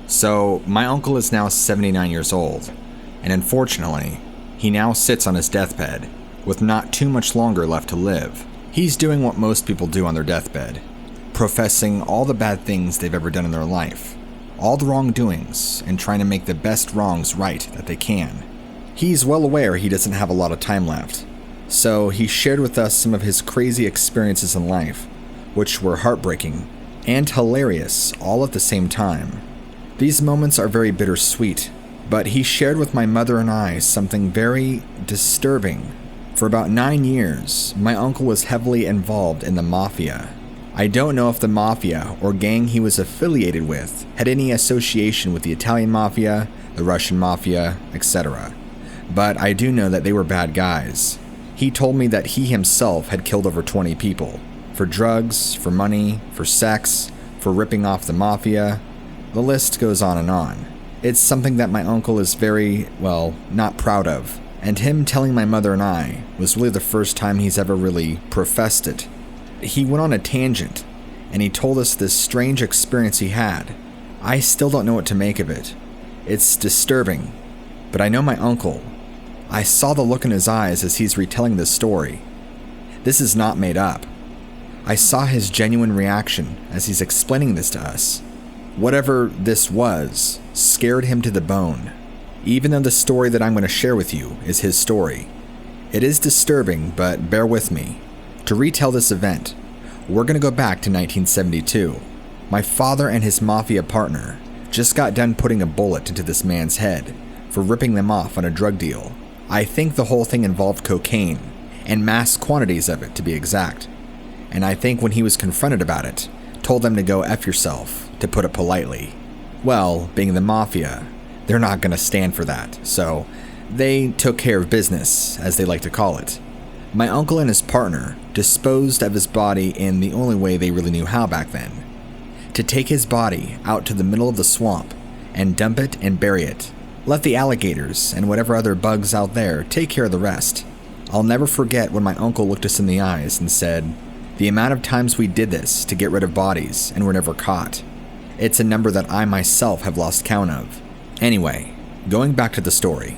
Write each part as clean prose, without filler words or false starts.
So, my uncle is now 79 years old, and unfortunately, he now sits on his deathbed, with not too much longer left to live. He's doing what most people do on their deathbed, professing all the bad things they've ever done in their life, all the wrongdoings, and trying to make the best wrongs right that they can. He's well aware he doesn't have a lot of time left, so he shared with us some of his crazy experiences in life, which were heartbreaking and hilarious all at the same time. These moments are very bittersweet, but he shared with my mother and I something very disturbing. For about 9 years, my uncle was heavily involved in the mafia. I don't know if the mafia or gang he was affiliated with had any association with the Italian mafia, the Russian mafia, etc. But I do know that they were bad guys. He told me that he himself had killed over 20 people. For drugs, for money, for sex, for ripping off the mafia. The list goes on and on. It's something that my uncle is very, not proud of. And him telling my mother and I was really the first time he's ever really professed it. He went on a tangent, and he told us this strange experience he had. I still don't know what to make of it. It's disturbing, but I know my uncle. I saw the look in his eyes as he's retelling this story. This is not made up. I saw his genuine reaction as he's explaining this to us. Whatever this was scared him to the bone. Even though the story that I'm going to share with you is his story. It is disturbing, but bear with me. To retell this event, we're going to go back to 1972. My father and his mafia partner just got done putting a bullet into this man's head for ripping them off on a drug deal. I think the whole thing involved cocaine, and mass quantities of it to be exact. And I think when he was confronted about it, told them to go F yourself, to put it politely. Well, being the mafia, they're not going to stand for that, so they took care of business, as they like to call it. My uncle and his partner disposed of his body in the only way they really knew how back then. To take his body out to the middle of the swamp and dump it and bury it. Let the alligators and whatever other bugs out there take care of the rest. I'll never forget when my uncle looked us in the eyes and said, "The amount of times we did this to get rid of bodies and were never caught. It's a number that I myself have lost count of." Anyway, going back to the story.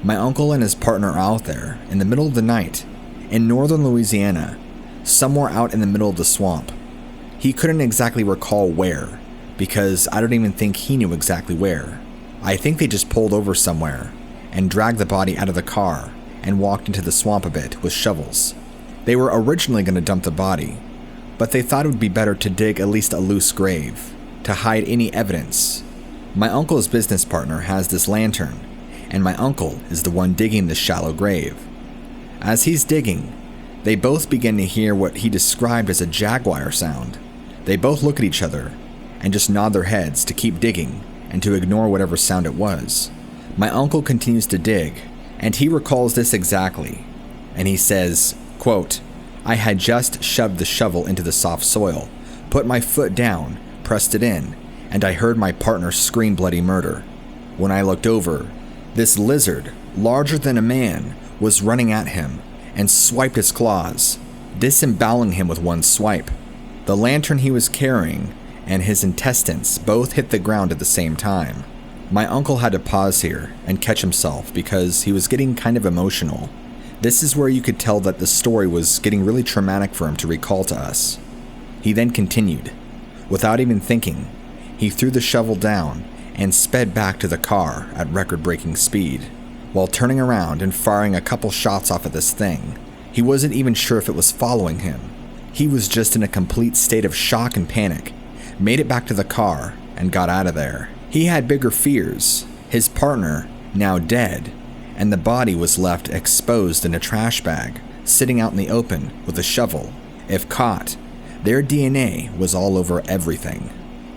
My uncle and his partner are out there in the middle of the night in northern Louisiana, somewhere out in the middle of the swamp. He couldn't exactly recall where, because I don't even think he knew exactly where. I think they just pulled over somewhere and dragged the body out of the car and walked into the swamp a bit with shovels. They were originally going to dump the body, but they thought it would be better to dig at least a loose grave to hide any evidence. My uncle's business partner has this lantern, and my uncle is the one digging this shallow grave. As he's digging, they both begin to hear what he described as a jaguar sound. They both look at each other and just nod their heads to keep digging and to ignore whatever sound it was. My uncle continues to dig, and he recalls this exactly. And he says, quote, "I had just shoved the shovel into the soft soil, put my foot down, pressed it in, and I heard my partner scream bloody murder. When I looked over, this lizard, larger than a man, was running at him and swiped its claws, disemboweling him with one swipe. The lantern he was carrying and his intestines both hit the ground at the same time." My uncle had to pause here and catch himself because he was getting kind of emotional. This is where you could tell that the story was getting really traumatic for him to recall to us. He then continued. Without even thinking, he threw the shovel down and sped back to the car at record-breaking speed. While turning around and firing a couple shots off at this thing, he wasn't even sure if it was following him. He was just in a complete state of shock and panic, made it back to the car, and got out of there. He had bigger fears. His partner, now dead, and the body was left exposed in a trash bag, sitting out in the open with a shovel. If caught, their DNA was all over everything.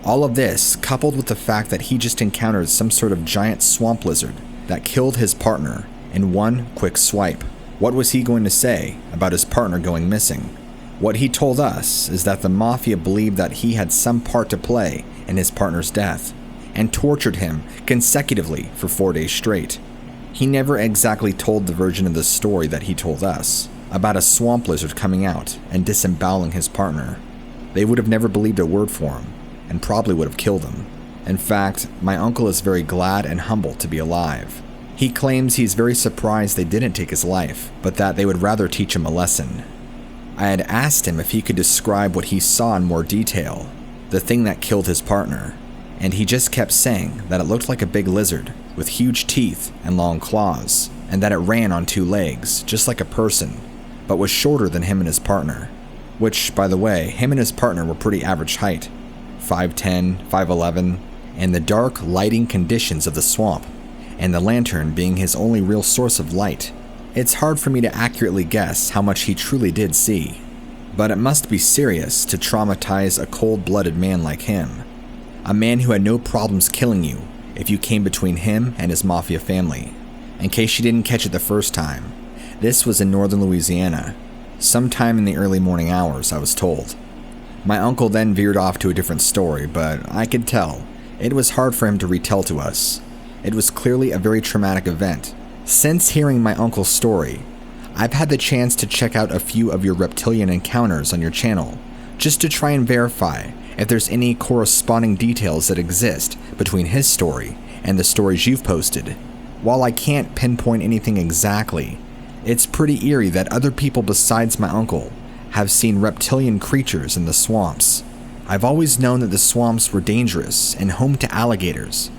All of this, coupled with the fact that he just encountered some sort of giant swamp lizard that killed his partner in one quick swipe. What was he going to say about his partner going missing? What he told us is that the mafia believed that he had some part to play in his partner's death, and tortured him consecutively for 4 days straight. He never exactly told the version of the story that he told us, about a swamp lizard coming out and disemboweling his partner. They would have never believed a word for him, and probably would have killed him. In fact, my uncle is very glad and humble to be alive. He claims he's very surprised they didn't take his life, but that they would rather teach him a lesson. I had asked him if he could describe what he saw in more detail, the thing that killed his partner, and he just kept saying that it looked like a big lizard with huge teeth and long claws, and that it ran on 2 legs, just like a person, but was shorter than him and his partner. Which, by the way, him and his partner were pretty average height, 5'10", 5'11", and the dark lighting conditions of the swamp, and the lantern being his only real source of light. It's hard for me to accurately guess how much he truly did see, but it must be serious to traumatize a cold-blooded man like him. A man who had no problems killing you if you came between him and his mafia family. In case you didn't catch it the first time, this was in northern Louisiana, sometime in the early morning hours, I was told. My uncle then veered off to a different story, but I could tell it was hard for him to retell to us. It was clearly a very traumatic event. Since hearing my uncle's story, I've had the chance to check out a few of your reptilian encounters on your channel, just to try and verify if there's any corresponding details that exist between his story and the stories you've posted. While I can't pinpoint anything exactly, it's pretty eerie that other people besides my uncle have seen reptilian creatures in the swamps. I've always known that the swamps were dangerous and home to alligators,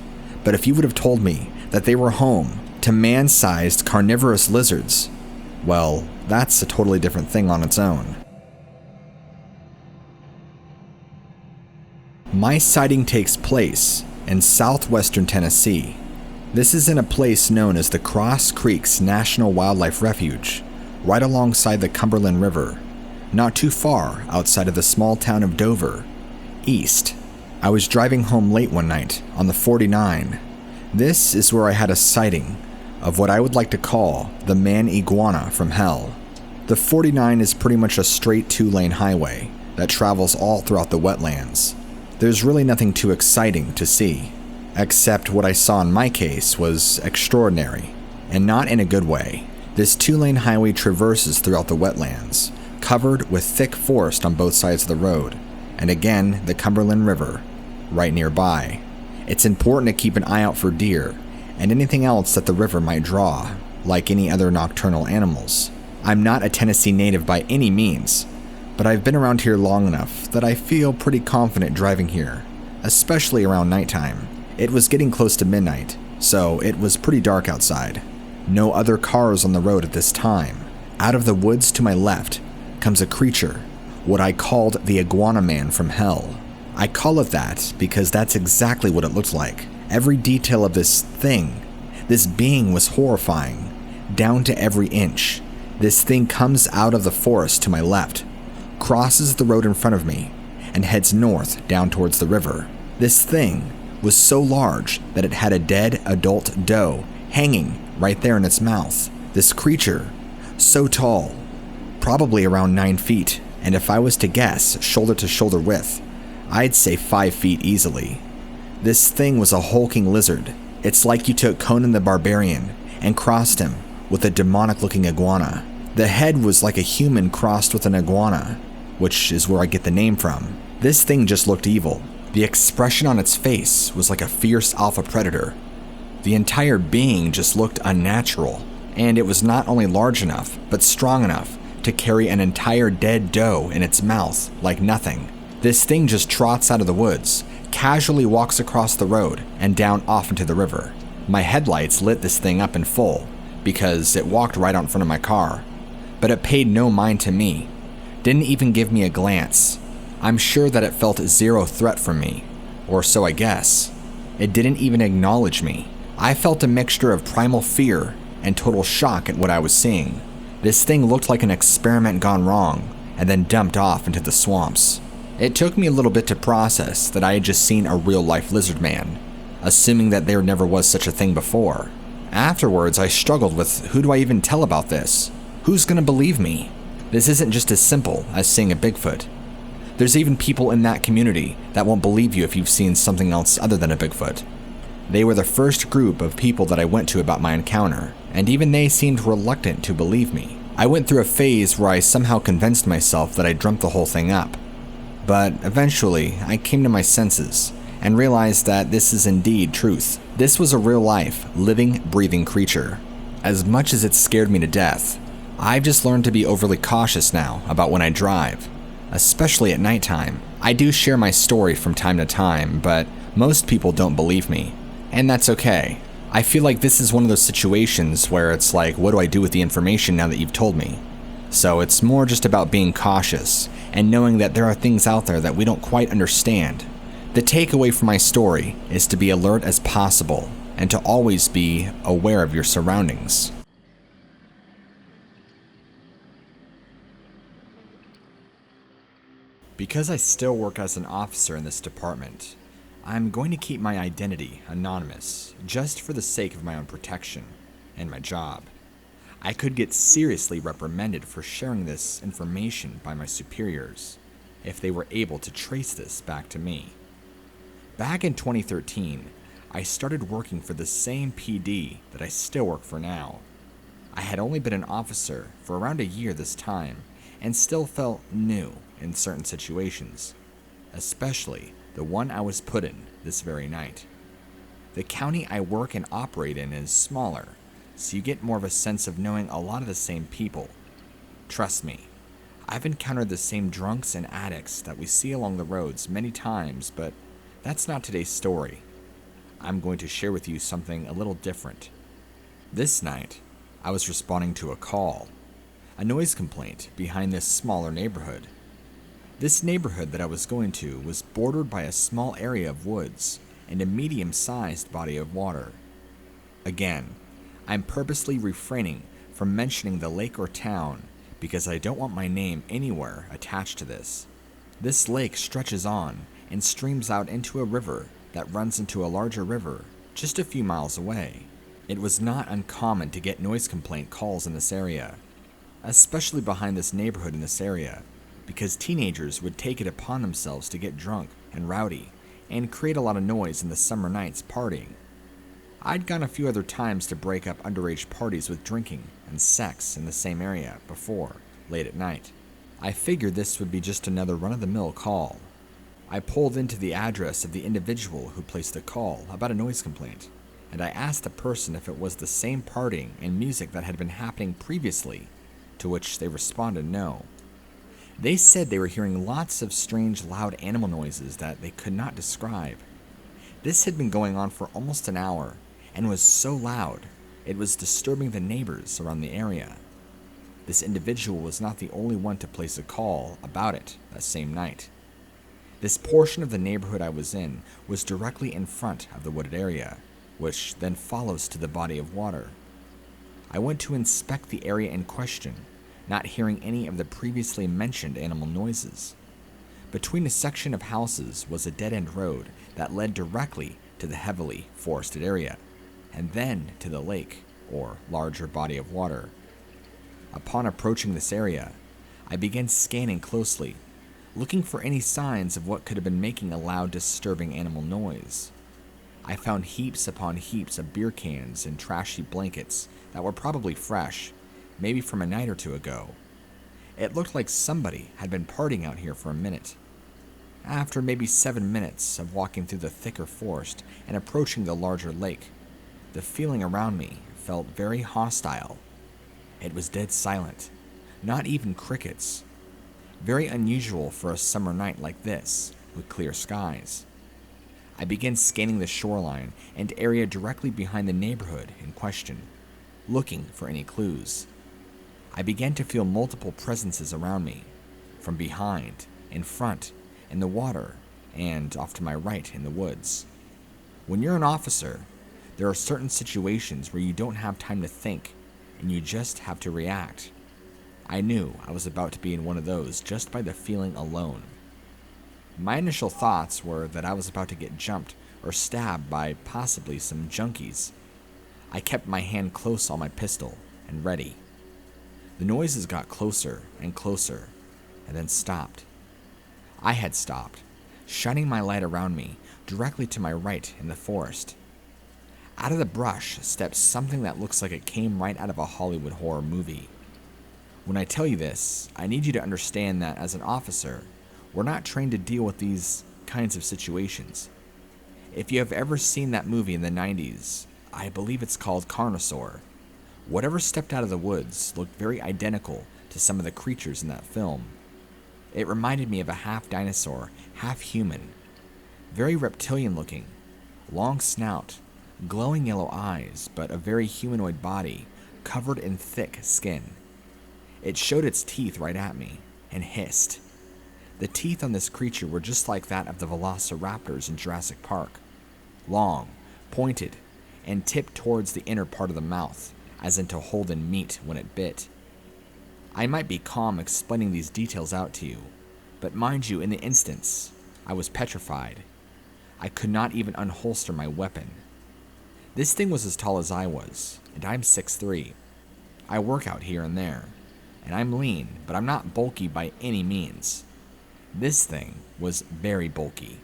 but if you would have told me that they were home to man-sized carnivorous lizards, well, that's a totally different thing on its own. My sighting takes place in southwestern Tennessee. This is in a place known as the Cross Creeks National Wildlife Refuge, right alongside the Cumberland River, not too far outside of the small town of Dover, east. I was driving home late one night on the 49. This is where I had a sighting of what I would like to call the man iguana from hell. The 49 is pretty much a straight 2-lane highway that travels all throughout the wetlands. There's really nothing too exciting to see, except what I saw in my case was extraordinary, and not in a good way. This 2-lane highway traverses throughout the wetlands, covered with thick forest on both sides of the road, and again the Cumberland River, right nearby. It's important to keep an eye out for deer and anything else that the river might draw, like any other nocturnal animals. I'm not a Tennessee native by any means, but I've been around here long enough that I feel pretty confident driving here, especially around nighttime. It was getting close to midnight, so it was pretty dark outside. No other cars on the road at this time. Out of the woods to my left comes a creature, what I called the iguana man from hell. I call it that because that's exactly what it looked like. Every detail of this thing, this being was horrifying, down to every inch. This thing comes out of the forest to my left, crosses the road in front of me, and heads north down towards the river. This thing was so large that it had a dead adult doe hanging right there in its mouth. This creature, so tall, probably around 9 feet, and if I was to guess, shoulder to shoulder width, I'd say 5 feet easily. This thing was a hulking lizard. It's like you took Conan the Barbarian and crossed him with a demonic-looking iguana. The head was like a human crossed with an iguana, which is where I get the name from. This thing just looked evil. The expression on its face was like a fierce alpha predator. The entire being just looked unnatural, and it was not only large enough, but strong enough to carry an entire dead doe in its mouth like nothing. This thing just trots out of the woods, casually walks across the road and down off into the river. My headlights lit this thing up in full because it walked right out in front of my car, but it paid no mind to me, didn't even give me a glance. I'm sure that it felt zero threat from me, or so I guess. It didn't even acknowledge me. I felt a mixture of primal fear and total shock at what I was seeing. This thing looked like an experiment gone wrong and then dumped off into the swamps. It took me a little bit to process that I had just seen a real-life lizard man, assuming that there never was such a thing before. Afterwards, I struggled with who do I even tell about this? Who's gonna believe me? This isn't just as simple as seeing a Bigfoot. There's even people in that community that won't believe you if you've seen something else other than a Bigfoot. They were the first group of people that I went to about my encounter, and even they seemed reluctant to believe me. I went through a phase where I somehow convinced myself that I dreamt the whole thing up. But eventually, I came to my senses and realized that this is indeed truth. This was a real-life, living, breathing creature. As much as it scared me to death, I've just learned to be overly cautious now about when I drive, especially at nighttime. I do share my story from time to time, but most people don't believe me, and that's okay. I feel like this is one of those situations where it's like, what do I do with the information now that you've told me? So it's more just about being cautious and knowing that there are things out there that we don't quite understand. The takeaway from my story is to be alert as possible and to always be aware of your surroundings. Because I still work as an officer in this department, I'm going to keep my identity anonymous just for the sake of my own protection and my job. I could get seriously reprimanded for sharing this information by my superiors if they were able to trace this back to me. Back in 2013, I started working for the same PD that I still work for now. I had only been an officer for around a year this time and still felt new in certain situations, especially the one I was put in this very night. The county I work and operate in is smaller, so you get more of a sense of knowing a lot of the same people. Trust me, I've encountered the same drunks and addicts that we see along the roads many times, but that's not today's story. I'm going to share with you something a little different. This night, I was responding to a noise complaint behind this smaller neighborhood. This neighborhood that I was going to was bordered by a small area of woods and a medium-sized body of water. Again, I'm purposely refraining from mentioning the lake or town because I don't want my name anywhere attached to this. This lake stretches on and streams out into a river that runs into a larger river just a few miles away. It was not uncommon to get noise complaint calls in this area, especially behind this neighborhood in this area, because teenagers would take it upon themselves to get drunk and rowdy and create a lot of noise in the summer nights partying. I'd gone a few other times to break up underage parties with drinking and sex in the same area before, late at night. I figured this would be just another run-of-the-mill call. I pulled into the address of the individual who placed the call about a noise complaint, and I asked the person if it was the same partying and music that had been happening previously, to which they responded no. They said they were hearing lots of strange loud animal noises that they could not describe. This had been going on for almost an hour, and was so loud, it was disturbing the neighbors around the area. This individual was not the only one to place a call about it that same night. This portion of the neighborhood I was in was directly in front of the wooded area, which then follows to the body of water. I went to inspect the area in question, not hearing any of the previously mentioned animal noises. Between a section of houses was a dead-end road that led directly to the heavily forested area, and then to the lake, or larger body of water. Upon approaching this area, I began scanning closely, looking for any signs of what could have been making a loud, disturbing animal noise. I found heaps upon heaps of beer cans and trashy blankets that were probably fresh, maybe from a night or two ago. It looked like somebody had been partying out here for a minute. After maybe 7 minutes of walking through the thicker forest and approaching the larger lake, the feeling around me felt very hostile. It was dead silent, not even crickets. Very unusual for a summer night like this, with clear skies. I began scanning the shoreline and area directly behind the neighborhood in question, looking for any clues. I began to feel multiple presences around me, from behind, in front, in the water, and off to my right in the woods. When you're an officer, there are certain situations where you don't have time to think, and you just have to react. I knew I was about to be in one of those just by the feeling alone. My initial thoughts were that I was about to get jumped or stabbed by possibly some junkies. I kept my hand close on my pistol and ready. The noises got closer and closer, and then stopped. I had stopped, shining my light around me directly to my right in the forest. Out of the brush steps something that looks like it came right out of a Hollywood horror movie. When I tell you this, I need you to understand that as an officer, we're not trained to deal with these kinds of situations. If you have ever seen that movie in the 90s, I believe it's called Carnosaur. Whatever stepped out of the woods looked very identical to some of the creatures in that film. It reminded me of a half dinosaur, half human. Very reptilian looking, long snout, glowing yellow eyes, but a very humanoid body covered in thick skin. It showed its teeth right at me and hissed. The teeth on this creature were just like that of the velociraptors in Jurassic Park. Long, pointed, and tipped towards the inner part of the mouth, as in to hold in meat when it bit. I might be calm explaining these details out to you, but mind you, in the instance, I was petrified. I could not even unholster my weapon. This thing was as tall as I was, and I'm 6'3". I work out here and there, and I'm lean, but I'm not bulky by any means. This thing was very bulky.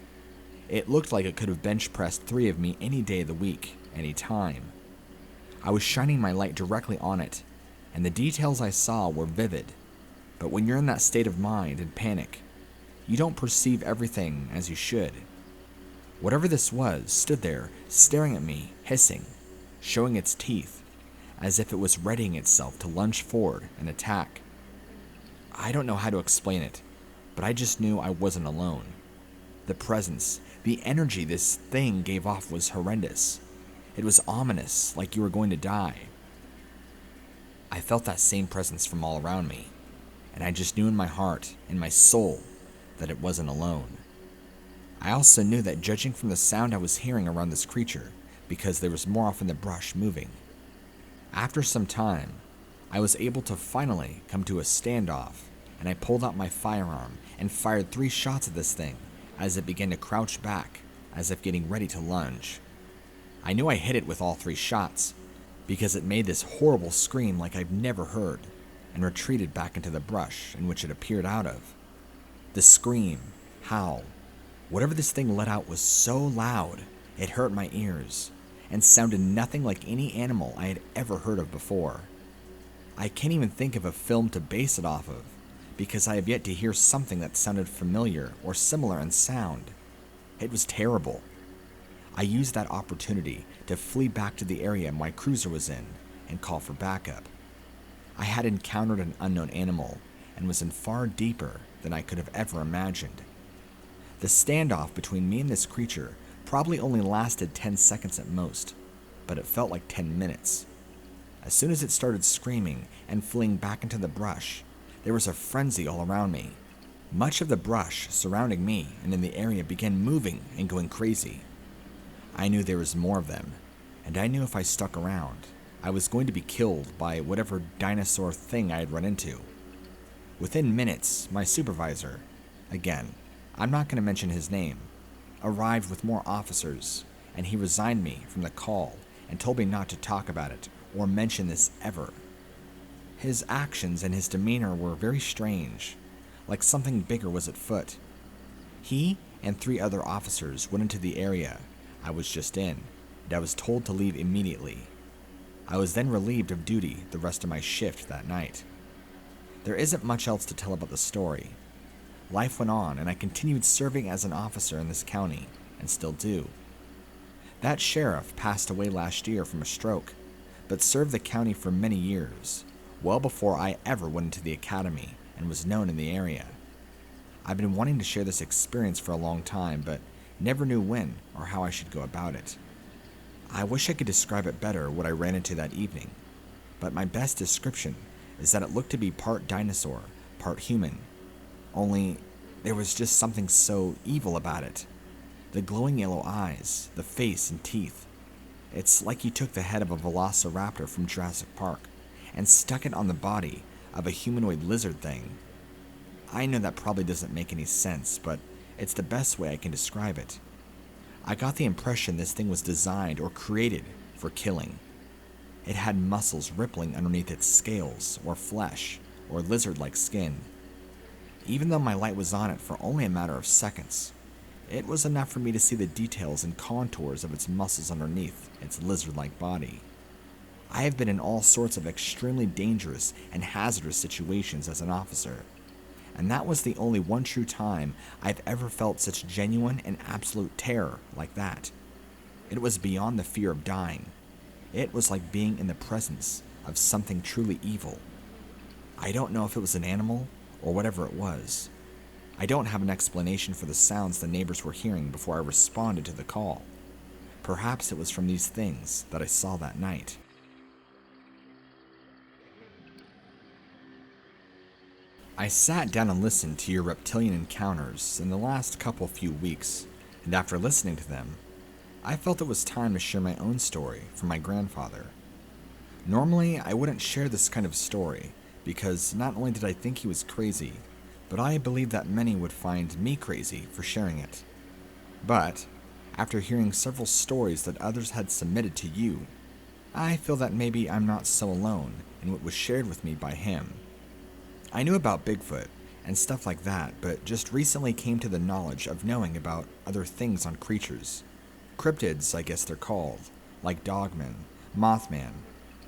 It looked like it could have bench pressed 3 of me any day of the week, any time. I was shining my light directly on it, and the details I saw were vivid. But when you're in that state of mind and panic, you don't perceive everything as you should. Whatever this was stood there, staring at me, hissing, showing its teeth, as if it was readying itself to lunge forward and attack. I don't know how to explain it, but I just knew I wasn't alone. The presence, the energy this thing gave off was horrendous. It was ominous, like you were going to die. I felt that same presence from all around me, and I just knew in my heart, in my soul, that it wasn't alone. I also knew that judging from the sound I was hearing around this creature, because there was more off in the brush moving. After some time, I was able to finally come to a standoff, and I pulled out my firearm and fired 3 shots at this thing as it began to crouch back, as if getting ready to lunge. I knew I hit it with all 3 shots, because it made this horrible scream like I've never heard, and retreated back into the brush in which it appeared out of. The scream, howl, whatever this thing let out was so loud, it hurt my ears, and sounded nothing like any animal I had ever heard of before. I can't even think of a film to base it off of, because I have yet to hear something that sounded familiar or similar in sound. It was terrible. I used that opportunity to flee back to the area my cruiser was in and call for backup. I had encountered an unknown animal and was in far deeper than I could have ever imagined. The standoff between me and this creature probably only lasted 10 seconds at most, but it felt like 10 minutes. As soon as it started screaming and fleeing back into the brush, there was a frenzy all around me. Much of the brush surrounding me and in the area began moving and going crazy. I knew there was more of them, and I knew if I stuck around, I was going to be killed by whatever dinosaur thing I had run into. Within minutes, my supervisor, again, I'm not going to mention his name, arrived with more officers, and he resigned me from the call and told me not to talk about it or mention this ever. His actions and his demeanor were very strange, like something bigger was at foot. He and 3 other officers went into the area I was just in, and I was told to leave immediately. I was then relieved of duty the rest of my shift that night. There isn't much else to tell about the story. Life went on, and I continued serving as an officer in this county, and still do. That sheriff passed away last year from a stroke, but served the county for many years, well before I ever went into the academy and was known in the area. I've been wanting to share this experience for a long time, but never knew when or how I should go about it. I wish I could describe it better what I ran into that evening, but my best description is that it looked to be part dinosaur, part human. Only, there was just something so evil about it. The glowing yellow eyes, the face and teeth. It's like you took the head of a velociraptor from Jurassic Park and stuck it on the body of a humanoid lizard thing. I know that probably doesn't make any sense, but it's the best way I can describe it. I got the impression this thing was designed or created for killing. It had muscles rippling underneath its scales or flesh or lizard-like skin. Even though my light was on it for only a matter of seconds, it was enough for me to see the details and contours of its muscles underneath its lizard-like body. I have been in all sorts of extremely dangerous and hazardous situations as an officer, and that was the only one true time I've ever felt such genuine and absolute terror like that. It was beyond the fear of dying. It was like being in the presence of something truly evil. I don't know if it was an animal or whatever it was. I don't have an explanation for the sounds the neighbors were hearing before I responded to the call. Perhaps it was from these things that I saw that night. I sat down and listened to your reptilian encounters in the last few weeks, and after listening to them, I felt it was time to share my own story from my grandfather. Normally, I wouldn't share this kind of story, because not only did I think he was crazy, but I believed that many would find me crazy for sharing it. But, after hearing several stories that others had submitted to you, I feel that maybe I'm not so alone in what was shared with me by him. I knew about Bigfoot and stuff like that, but just recently came to the knowledge of knowing about other things on creatures. Cryptids, I guess they're called, like Dogman, Mothman.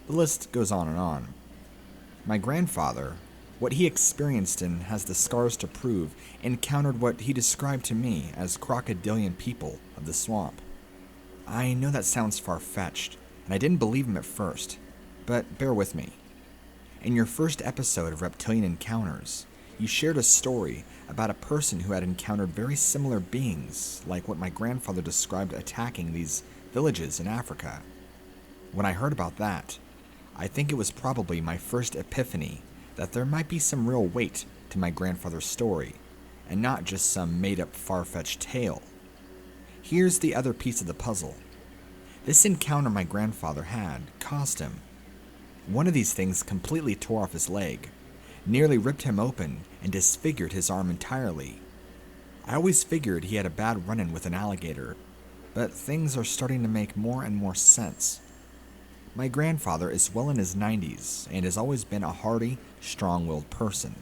The list goes on and on. My grandfather, what he experienced and has the scars to prove, encountered what he described to me as crocodilian people of the swamp. I know that sounds far-fetched, and I didn't believe him at first, but bear with me. In your first episode of Reptilian Encounters, you shared a story about a person who had encountered very similar beings like what my grandfather described attacking these villages in Africa. When I heard about that, I think it was probably my first epiphany that there might be some real weight to my grandfather's story, and not just some made-up far-fetched tale. Here's the other piece of the puzzle. This encounter my grandfather had cost him. One of these things completely tore off his leg, nearly ripped him open and disfigured his arm entirely. I always figured he had a bad run-in with an alligator, but things are starting to make more and more sense. My grandfather is well in his 90s and has always been a hardy, strong-willed person.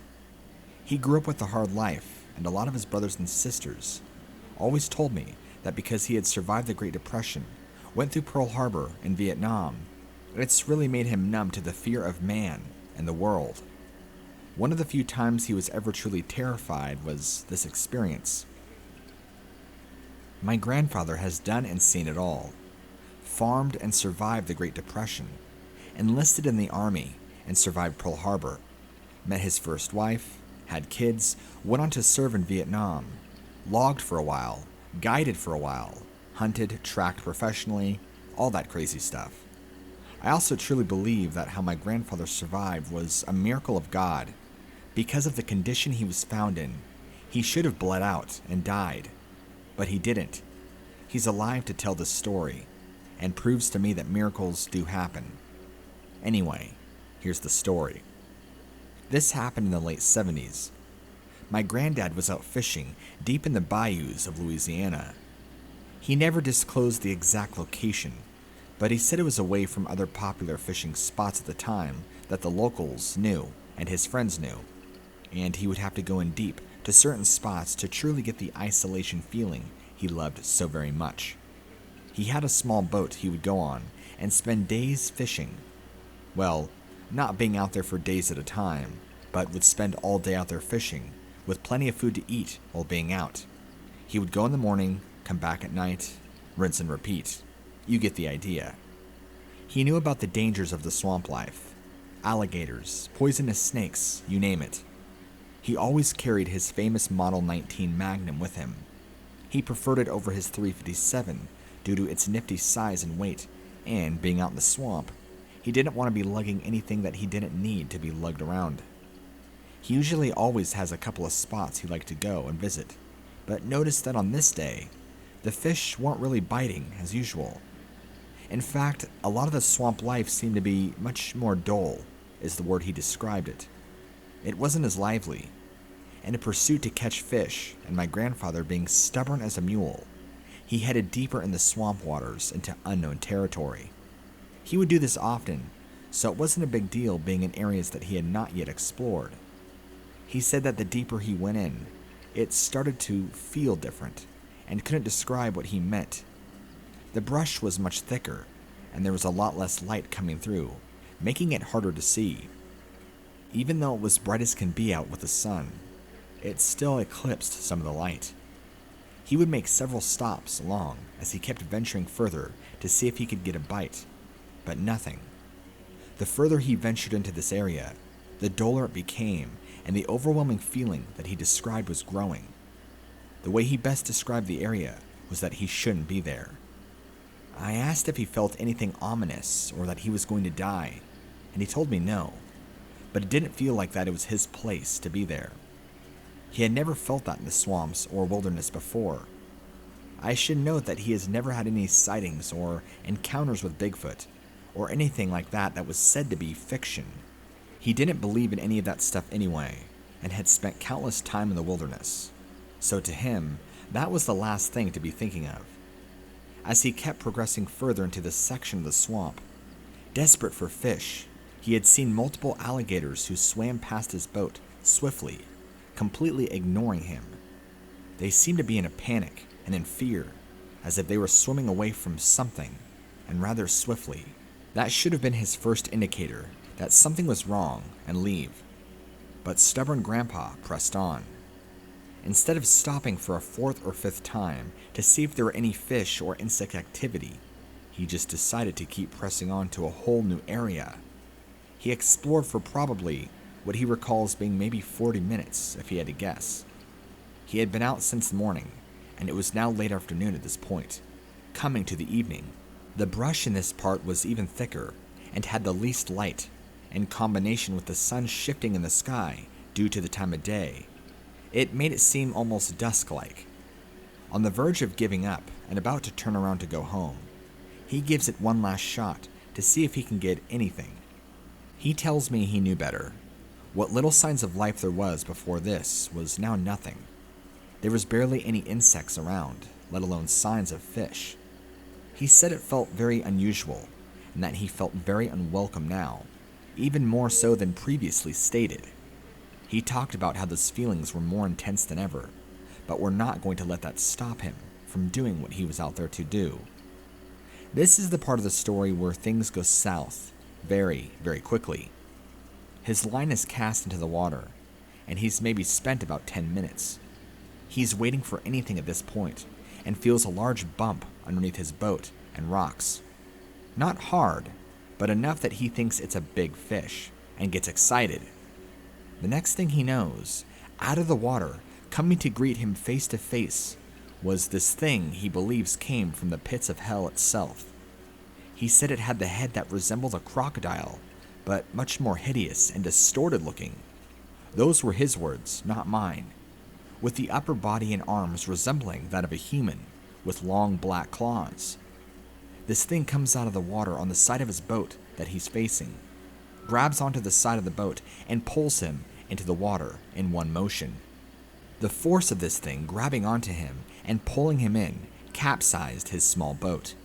He grew up with a hard life, and a lot of his brothers and sisters always told me that because he had survived the Great Depression, went through Pearl Harbor in Vietnam, it's really made him numb to the fear of man and the world. One of the few times he was ever truly terrified was this experience. My grandfather has done and seen it all. Farmed and survived the Great Depression, enlisted in the Army and survived Pearl Harbor, met his first wife, had kids, went on to serve in Vietnam, logged for a while, guided for a while, hunted, tracked professionally, all that crazy stuff. I also truly believe that how my grandfather survived was a miracle of God. Because of the condition he was found in, he should have bled out and died, but he didn't. He's alive to tell this story, and proves to me that miracles do happen. Anyway, here's the story. This happened in the late 70s. My granddad was out fishing deep in the bayous of Louisiana. He never disclosed the exact location, but he said it was away from other popular fishing spots at the time that the locals knew and his friends knew, and he would have to go in deep to certain spots to truly get the isolation feeling he loved so very much. He had a small boat he would go on and spend days fishing. Well, not being out there for days at a time, but would spend all day out there fishing, with plenty of food to eat while being out. He would go in the morning, come back at night, rinse and repeat. You get the idea. He knew about the dangers of the swamp life. Alligators, poisonous snakes, you name it. He always carried his famous Model 19 Magnum with him. He preferred it over his .357 due to its nifty size and weight, and being out in the swamp, he didn't want to be lugging anything that he didn't need to be lugged around. He usually always has a couple of spots he'd like to go and visit, but noticed that on this day, the fish weren't really biting as usual. In fact, a lot of the swamp life seemed to be much more dull, is the word he described it. It wasn't as lively. In a pursuit to catch fish, and my grandfather being stubborn as a mule, he headed deeper in the swamp waters into unknown territory. He would do this often, so it wasn't a big deal being in areas that he had not yet explored. He said that the deeper he went in, it started to feel different, and couldn't describe what he meant. The brush was much thicker, and there was a lot less light coming through, making it harder to see. Even though it was bright as can be out with the sun, it still eclipsed some of the light. He would make several stops along as he kept venturing further to see if he could get a bite, but nothing. The further he ventured into this area, the duller it became, and the overwhelming feeling that he described was growing. The way he best described the area was that he shouldn't be there. I asked if he felt anything ominous or that he was going to die, and he told me no, but it didn't feel like that it was his place to be there. He had never felt that in the swamps or wilderness before. I should note that he has never had any sightings or encounters with Bigfoot, or anything like that was said to be fiction. He didn't believe in any of that stuff anyway, and had spent countless time in the wilderness. So to him, that was the last thing to be thinking of. As he kept progressing further into this section of the swamp, desperate for fish, he had seen multiple alligators who swam past his boat swiftly, completely ignoring him. They seemed to be in a panic and in fear, as if they were swimming away from something, and rather swiftly. That should have been his first indicator that something was wrong and leave. But stubborn Grandpa pressed on. Instead of stopping for a fourth or fifth time to see if there were any fish or insect activity, he just decided to keep pressing on to a whole new area. He explored for probably what he recalls being maybe 40 minutes, if he had to guess. He had been out since the morning, and it was now late afternoon at this point, coming to the evening. The brush in this part was even thicker and had the least light, in combination with the sun shifting in the sky due to the time of day. It made it seem almost dusk-like. On the verge of giving up and about to turn around to go home, he gives it one last shot to see if he can get anything. He tells me he knew better. What little signs of life there was before this was now nothing. There was barely any insects around, let alone signs of fish. He said it felt very unusual, and that he felt very unwelcome now, even more so than previously stated. He talked about how those feelings were more intense than ever, but were not going to let that stop him from doing what he was out there to do. This is the part of the story where things go south very, very quickly. His line is cast into the water, and he's maybe spent about 10 minutes. He's waiting for anything at this point, and feels a large bump underneath his boat and rocks. Not hard, but enough that he thinks it's a big fish, and gets excited. The next thing he knows, out of the water, coming to greet him face to face, was this thing he believes came from the pits of hell itself. He said it had the head that resembled a crocodile, but much more hideous and distorted looking. Those were his words, not mine. With the upper body and arms resembling that of a human, with long black claws. This thing comes out of the water on the side of his boat that he's facing, grabs onto the side of the boat, and pulls him into the water in one motion. The force of this thing grabbing onto him and pulling him in capsized his small boat.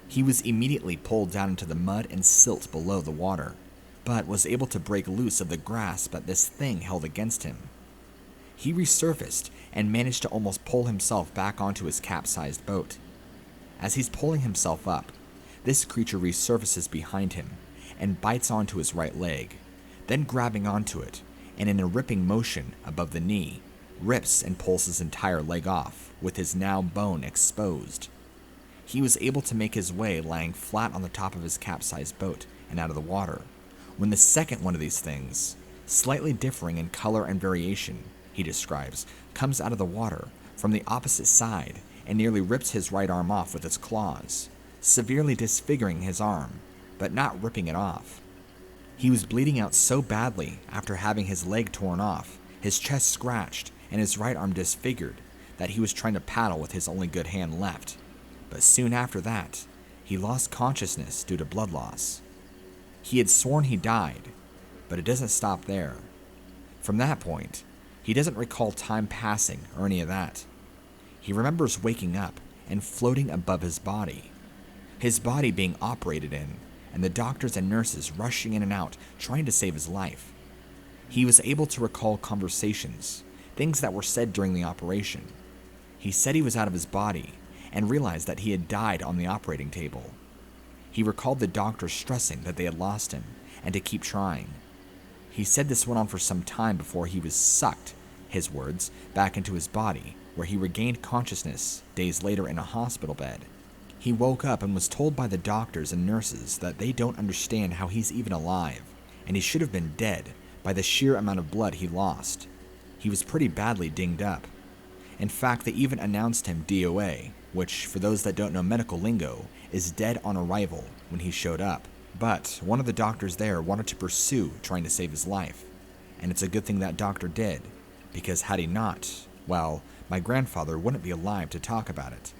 He was immediately pulled down into the mud and silt below the water, but was able to break loose of the grasp that this thing held against him. He resurfaced and managed to almost pull himself back onto his capsized boat. As he's pulling himself up, this creature resurfaces behind him and bites onto his right leg, then grabbing onto it, and in a ripping motion above the knee, rips and pulls his entire leg off, with his now bone exposed. He was able to make his way lying flat on the top of his capsized boat and out of the water, when the second one of these things, slightly differing in color and variation, he describes, comes out of the water from the opposite side and nearly rips his right arm off with its claws, severely disfiguring his arm, but not ripping it off. He was bleeding out so badly after having his leg torn off, his chest scratched, and his right arm disfigured that he was trying to paddle with his only good hand left. But soon after that, he lost consciousness due to blood loss. He had sworn he died, but it doesn't stop there. From that point, he doesn't recall time passing or any of that. He remembers waking up and floating above his body being operated in, and the doctors and nurses rushing in and out trying to save his life. He was able to recall conversations, things that were said during the operation. He said he was out of his body and realized that he had died on the operating table. He recalled the doctors stressing that they had lost him and to keep trying. He said this went on for some time before he was sucked his words, back into his body, where he regained consciousness days later in a hospital bed. He woke up and was told by the doctors and nurses that they don't understand how he's even alive, and he should have been dead by the sheer amount of blood he lost. He was pretty badly dinged up. In fact, they even announced him DOA, which, for those that don't know medical lingo, is dead on arrival when he showed up. But one of the doctors there wanted to pursue trying to save his life, and it's a good thing that doctor did, because had he not, well, my grandfather wouldn't be alive to talk about it.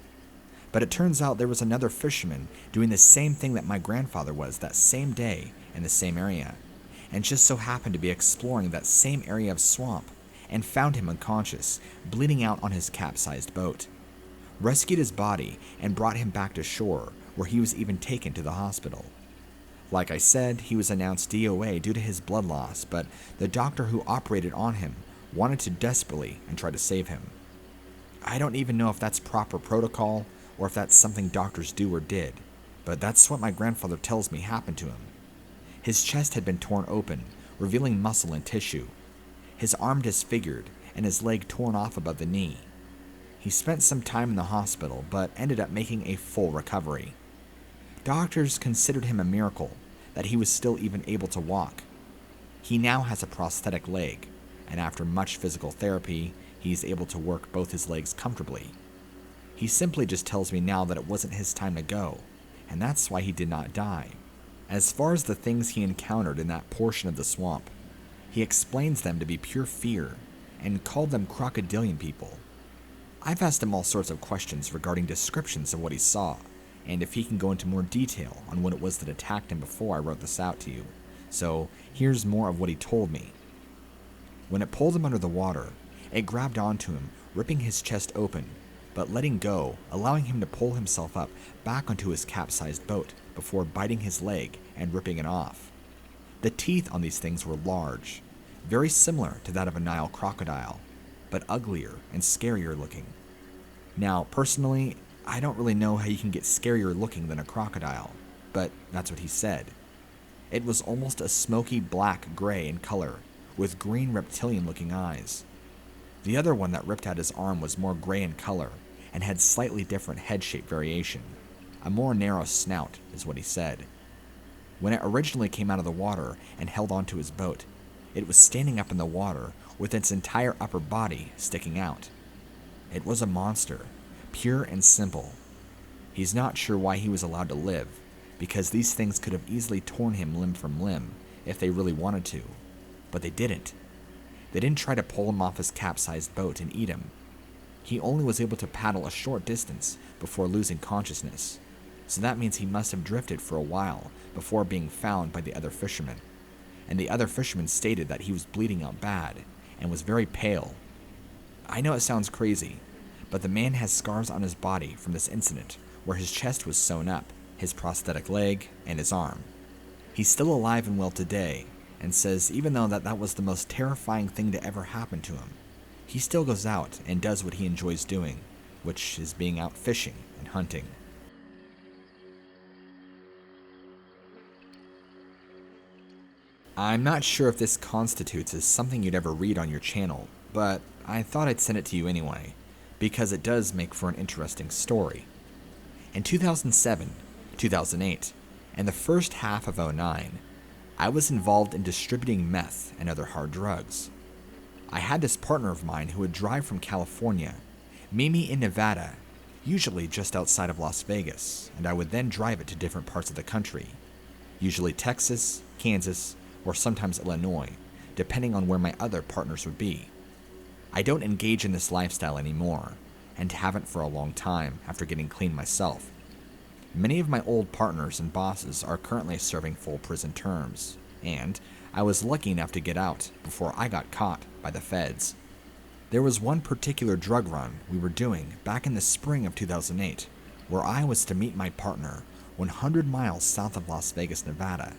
But it turns out there was another fisherman doing the same thing that my grandfather was that same day in the same area, and just so happened to be exploring that same area of swamp, and found him unconscious, bleeding out on his capsized boat. Rescued his body and brought him back to shore, where he was even taken to the hospital. Like I said, he was announced DOA due to his blood loss, but the doctor who operated on him wanted to desperately and try to save him. I don't even know if that's proper protocol or if that's something doctors do or did, but that's what my grandfather tells me happened to him. His chest had been torn open, revealing muscle and tissue. His arm disfigured and his leg torn off above the knee. He spent some time in the hospital, but ended up making a full recovery. Doctors considered him a miracle that he was still even able to walk. He now has a prosthetic leg, and after much physical therapy, he's able to work both his legs comfortably. He simply just tells me now that it wasn't his time to go, and that's why he did not die. As far as the things he encountered in that portion of the swamp, he explains them to be pure fear, and called them crocodilian people. I've asked him all sorts of questions regarding descriptions of what he saw, and if he can go into more detail on what it was that attacked him before I wrote this out to you. So here's more of what he told me. When it pulled him under the water, it grabbed onto him, ripping his chest open, but letting go, allowing him to pull himself up back onto his capsized boat before biting his leg and ripping it off. The teeth on these things were large, very similar to that of a Nile crocodile, but uglier and scarier looking. Now, personally, I don't really know how you can get scarier looking than a crocodile, but that's what he said. It was almost a smoky black-gray in color, with green reptilian-looking eyes. The other one that ripped out his arm was more gray in color, and had slightly different head shape variation. A more narrow snout, is what he said. When it originally came out of the water and held onto his boat, it was standing up in the water with its entire upper body sticking out. It was a monster, pure and simple. He's not sure why he was allowed to live, because these things could have easily torn him limb from limb if they really wanted to, but they didn't. They didn't try to pull him off his capsized boat and eat him. He only was able to paddle a short distance before losing consciousness, so that means he must have drifted for a while before being found by the other fishermen, and the other fishermen stated that he was bleeding out bad and was very pale. I know it sounds crazy, but the man has scars on his body from this incident where his chest was sewn up, his prosthetic leg, and his arm. He's still alive and well today, and says even though that was the most terrifying thing to ever happen to him, he still goes out and does what he enjoys doing, which is being out fishing and hunting. I'm not sure if this constitutes as something you'd ever read on your channel, but I thought I'd send it to you anyway, because it does make for an interesting story. In 2007, 2008, and the first half of 2009, I was involved in distributing meth and other hard drugs. I had this partner of mine who would drive from California, meet me in Nevada, usually just outside of Las Vegas, and I would then drive it to different parts of the country, usually Texas, Kansas, or sometimes Illinois, depending on where my other partners would be. I don't engage in this lifestyle anymore, and haven't for a long time after getting clean myself. Many of my old partners and bosses are currently serving full prison terms, and I was lucky enough to get out before I got caught by the feds. There was one particular drug run we were doing back in the spring of 2008, where I was to meet my partner 100 miles south of Las Vegas, Nevada.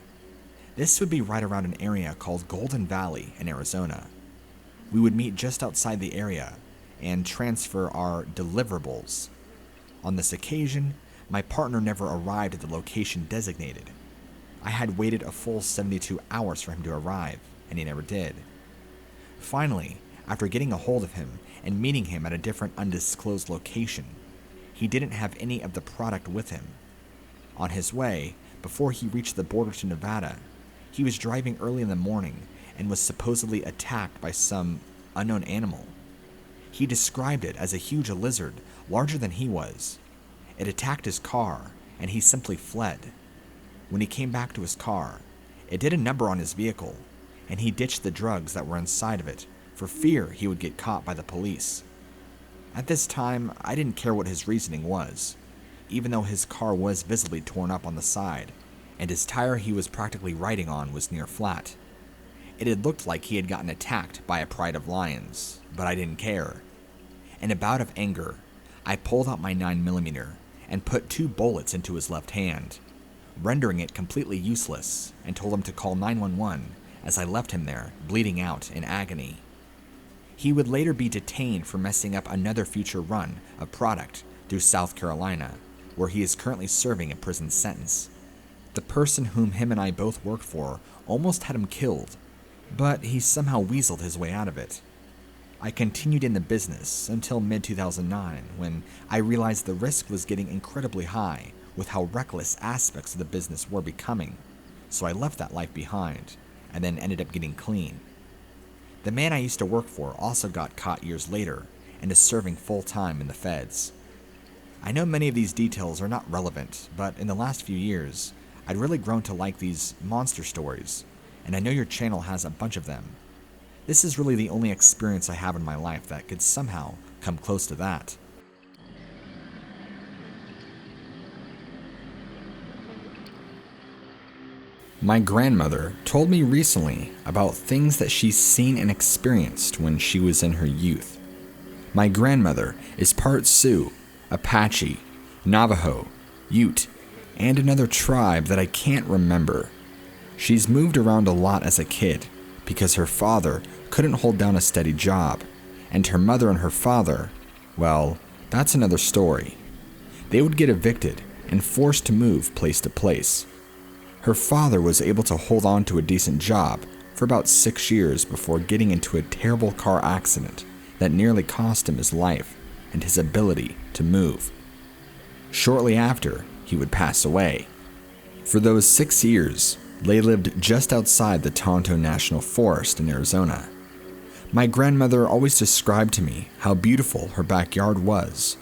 This would be right around an area called Golden Valley in Arizona. We would meet just outside the area and transfer our deliverables. On this occasion, my partner never arrived at the location designated. I had waited a full 72 hours for him to arrive, and he never did. Finally, after getting a hold of him and meeting him at a different undisclosed location. He didn't have any of the product with him. On his way, before he reached the border to Nevada, he was driving early in the morning and was supposedly attacked by some unknown animal. He described it as a huge lizard, larger than he was. It attacked his car, and he simply fled. When he came back to his car, it did a number on his vehicle, and he ditched the drugs that were inside of it for fear he would get caught by the police. At this time, I didn't care what his reasoning was, even though his car was visibly torn up on the side, and his tire he was practically riding on was near flat. It had looked like he had gotten attacked by a pride of lions, but I didn't care. In a bout of anger, I pulled out my 9mm and put 2 bullets into his left hand, rendering it completely useless, and told him to call 911 as I left him there, bleeding out in agony. He would later be detained for messing up another future run of product through South Carolina, where he is currently serving a prison sentence. The person whom him and I both worked for almost had him killed, but he somehow weaseled his way out of it. I continued in the business until mid-2009, when I realized the risk was getting incredibly high with how reckless aspects of the business were becoming, so I left that life behind, and then ended up getting clean. The man I used to work for also got caught years later, and is serving full-time in the feds. I know many of these details are not relevant, but in the last few years, I'd really grown to like these monster stories, and I know your channel has a bunch of them. This is really the only experience I have in my life that could somehow come close to that. My grandmother told me recently about things that she's seen and experienced when she was in her youth. My grandmother is part Sioux, Apache, Navajo, Ute, and another tribe that I can't remember. She's moved around a lot as a kid because her father couldn't hold down a steady job, and her mother and her father, well, that's another story. They would get evicted and forced to move place to place. Her father was able to hold on to a decent job for about 6 years before getting into a terrible car accident that nearly cost him his life and his ability to move. Shortly after, he would pass away. For those 6 years, they lived just outside the Tonto National Forest in Arizona. My grandmother always described to me how beautiful her backyard was.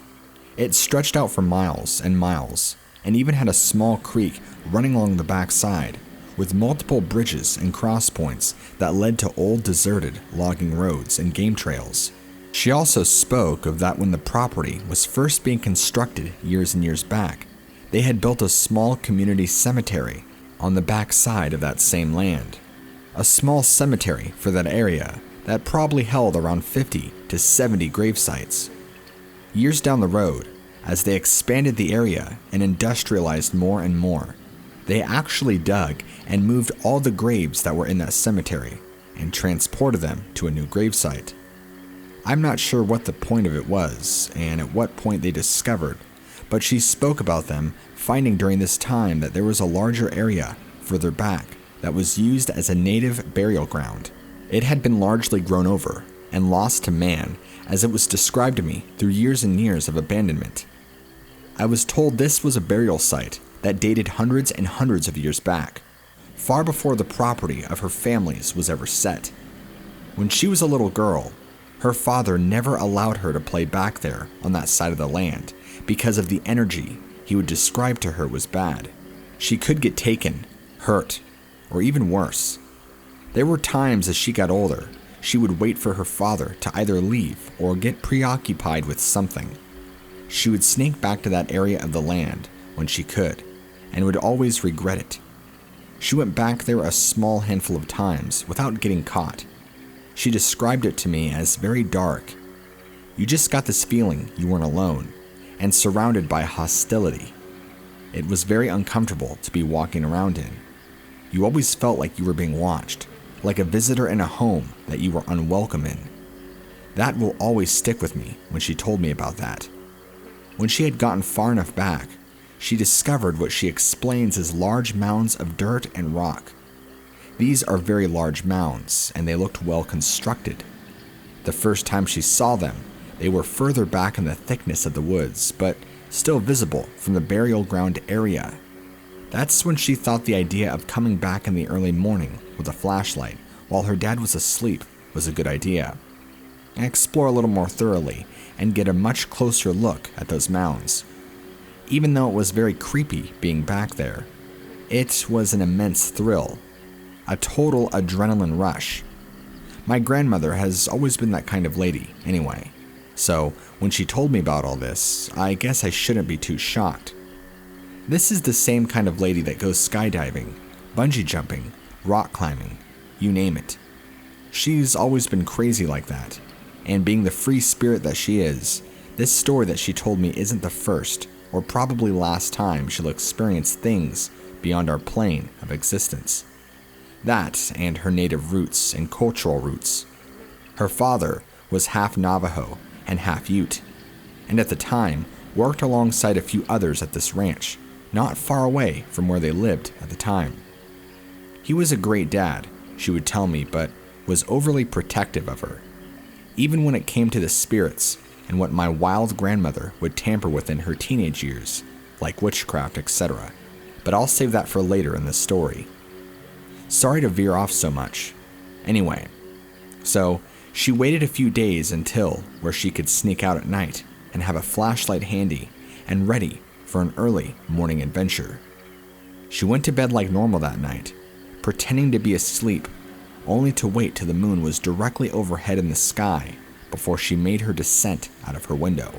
It stretched out for miles and miles, and even had a small creek running along the backside, with multiple bridges and cross points that led to old deserted logging roads and game trails. She also spoke of that when the property was first being constructed years and years back, they had built a small community cemetery on the backside of that same land. A small cemetery for that area that probably held around 50 to 70 grave sites. Years down the road, as they expanded the area and industrialized more and more, they actually dug and moved all the graves that were in that cemetery and transported them to a new gravesite. I'm not sure what the point of it was and at what point they discovered, but she spoke about them finding during this time that there was a larger area further back that was used as a native burial ground. It had been largely grown over and lost to man, as it was described to me through years and years of abandonment. I was told this was a burial site that dated hundreds and hundreds of years back, far before the property of her family's was ever set. When she was a little girl, her father never allowed her to play back there on that side of the land because of the energy he would describe to her was bad. She could get taken, hurt, or even worse. There were times as she got older, she would wait for her father to either leave or get preoccupied with something. She would sneak back to that area of the land when she could, and would always regret it. She went back there a small handful of times without getting caught. She described it to me as very dark. You just got this feeling you weren't alone, and surrounded by hostility. It was very uncomfortable to be walking around in. You always felt like you were being watched, like a visitor in a home that you were unwelcome in. That will always stick with me when she told me about that. When she had gotten far enough back, she discovered what she explains as large mounds of dirt and rock. These are very large mounds, and they looked well constructed. The first time she saw them, they were further back in the thickness of the woods, but still visible from the burial ground area. That's when she thought the idea of coming back in the early morning with a flashlight while her dad was asleep was a good idea. And explore a little more thoroughly and get a much closer look at those mounds. Even though it was very creepy being back there, it was an immense thrill, a total adrenaline rush. My grandmother has always been that kind of lady anyway, so when she told me about all this, I guess I shouldn't be too shocked. This is the same kind of lady that goes skydiving, bungee jumping, rock climbing, you name it. She's always been crazy like that, and being the free spirit that she is, this story that she told me isn't the first or probably last time she'll experience things beyond our plane of existence. That and her native roots and cultural roots. Her father was half Navajo and half Ute, and at the time worked alongside a few others at this ranch, not far away from where they lived at the time. He was a great dad, she would tell me, but was overly protective of her, even when it came to the spirits and what my wild grandmother would tamper with in her teenage years, like witchcraft, etc. But I'll save that for later in this story. Sorry to veer off so much. Anyway, so she waited a few days until where she could sneak out at night and have a flashlight handy and ready for an early morning adventure. She went to bed like normal that night, pretending to be asleep, only to wait till the moon was directly overhead in the sky before she made her descent out of her window.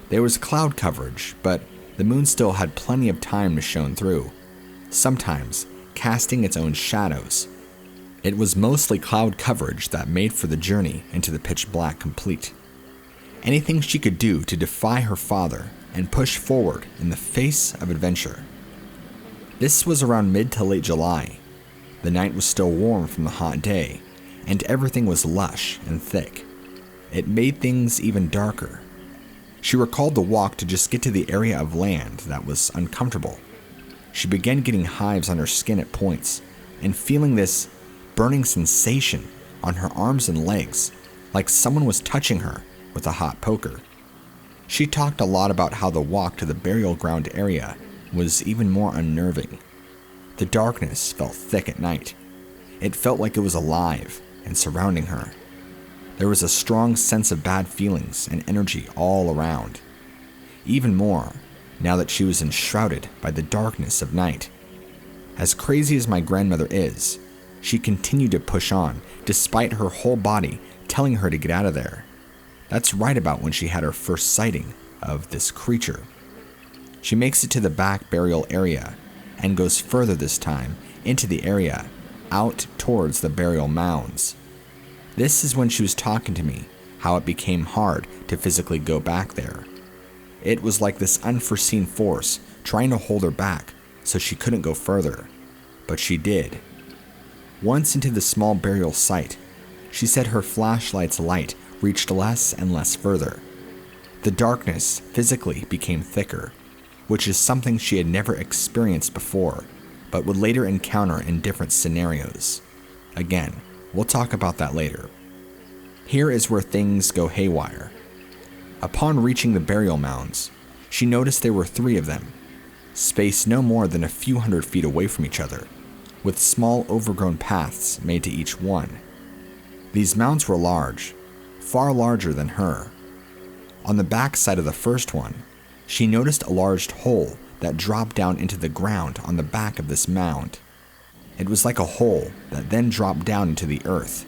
There was cloud coverage, but the moon still had plenty of time to shine through, sometimes casting its own shadows. It was mostly cloud coverage that made for the journey into the pitch black complete. Anything she could do to defy her father and push forward in the face of adventure. This was around mid to late July. The night was still warm from the hot day, and everything was lush and thick. It made things even darker. She recalled the walk to just get to the area of land that was uncomfortable. She began getting hives on her skin at points, and feeling this burning sensation on her arms and legs, like someone was touching her with a hot poker. She talked a lot about how the walk to the burial ground area was even more unnerving. The darkness felt thick at night. It felt like it was alive and surrounding her. There was a strong sense of bad feelings and energy all around. Even more, now that she was enshrouded by the darkness of night. As crazy as my grandmother is, she continued to push on, despite her whole body telling her to get out of there. That's right about when she had her first sighting of this creature. She makes it to the back burial area and goes further this time into the area, out towards the burial mounds. This is when she was talking to me, how it became hard to physically go back there. It was like this unforeseen force trying to hold her back so she couldn't go further, but she did. Once into the small burial site, she said her flashlight's light reached less and less further. The darkness physically became thicker, which is something she had never experienced before, but would later encounter in different scenarios. Again, we'll talk about that later. Here is where things go haywire. Upon reaching the burial mounds, she noticed there were 3 of them, spaced no more than a few hundred feet away from each other, with small overgrown paths made to each one. These mounds were large, far larger than her. On the back side of the first one, she noticed a large hole that dropped down into the ground on the back of this mound. It was like a hole that then dropped down into the earth.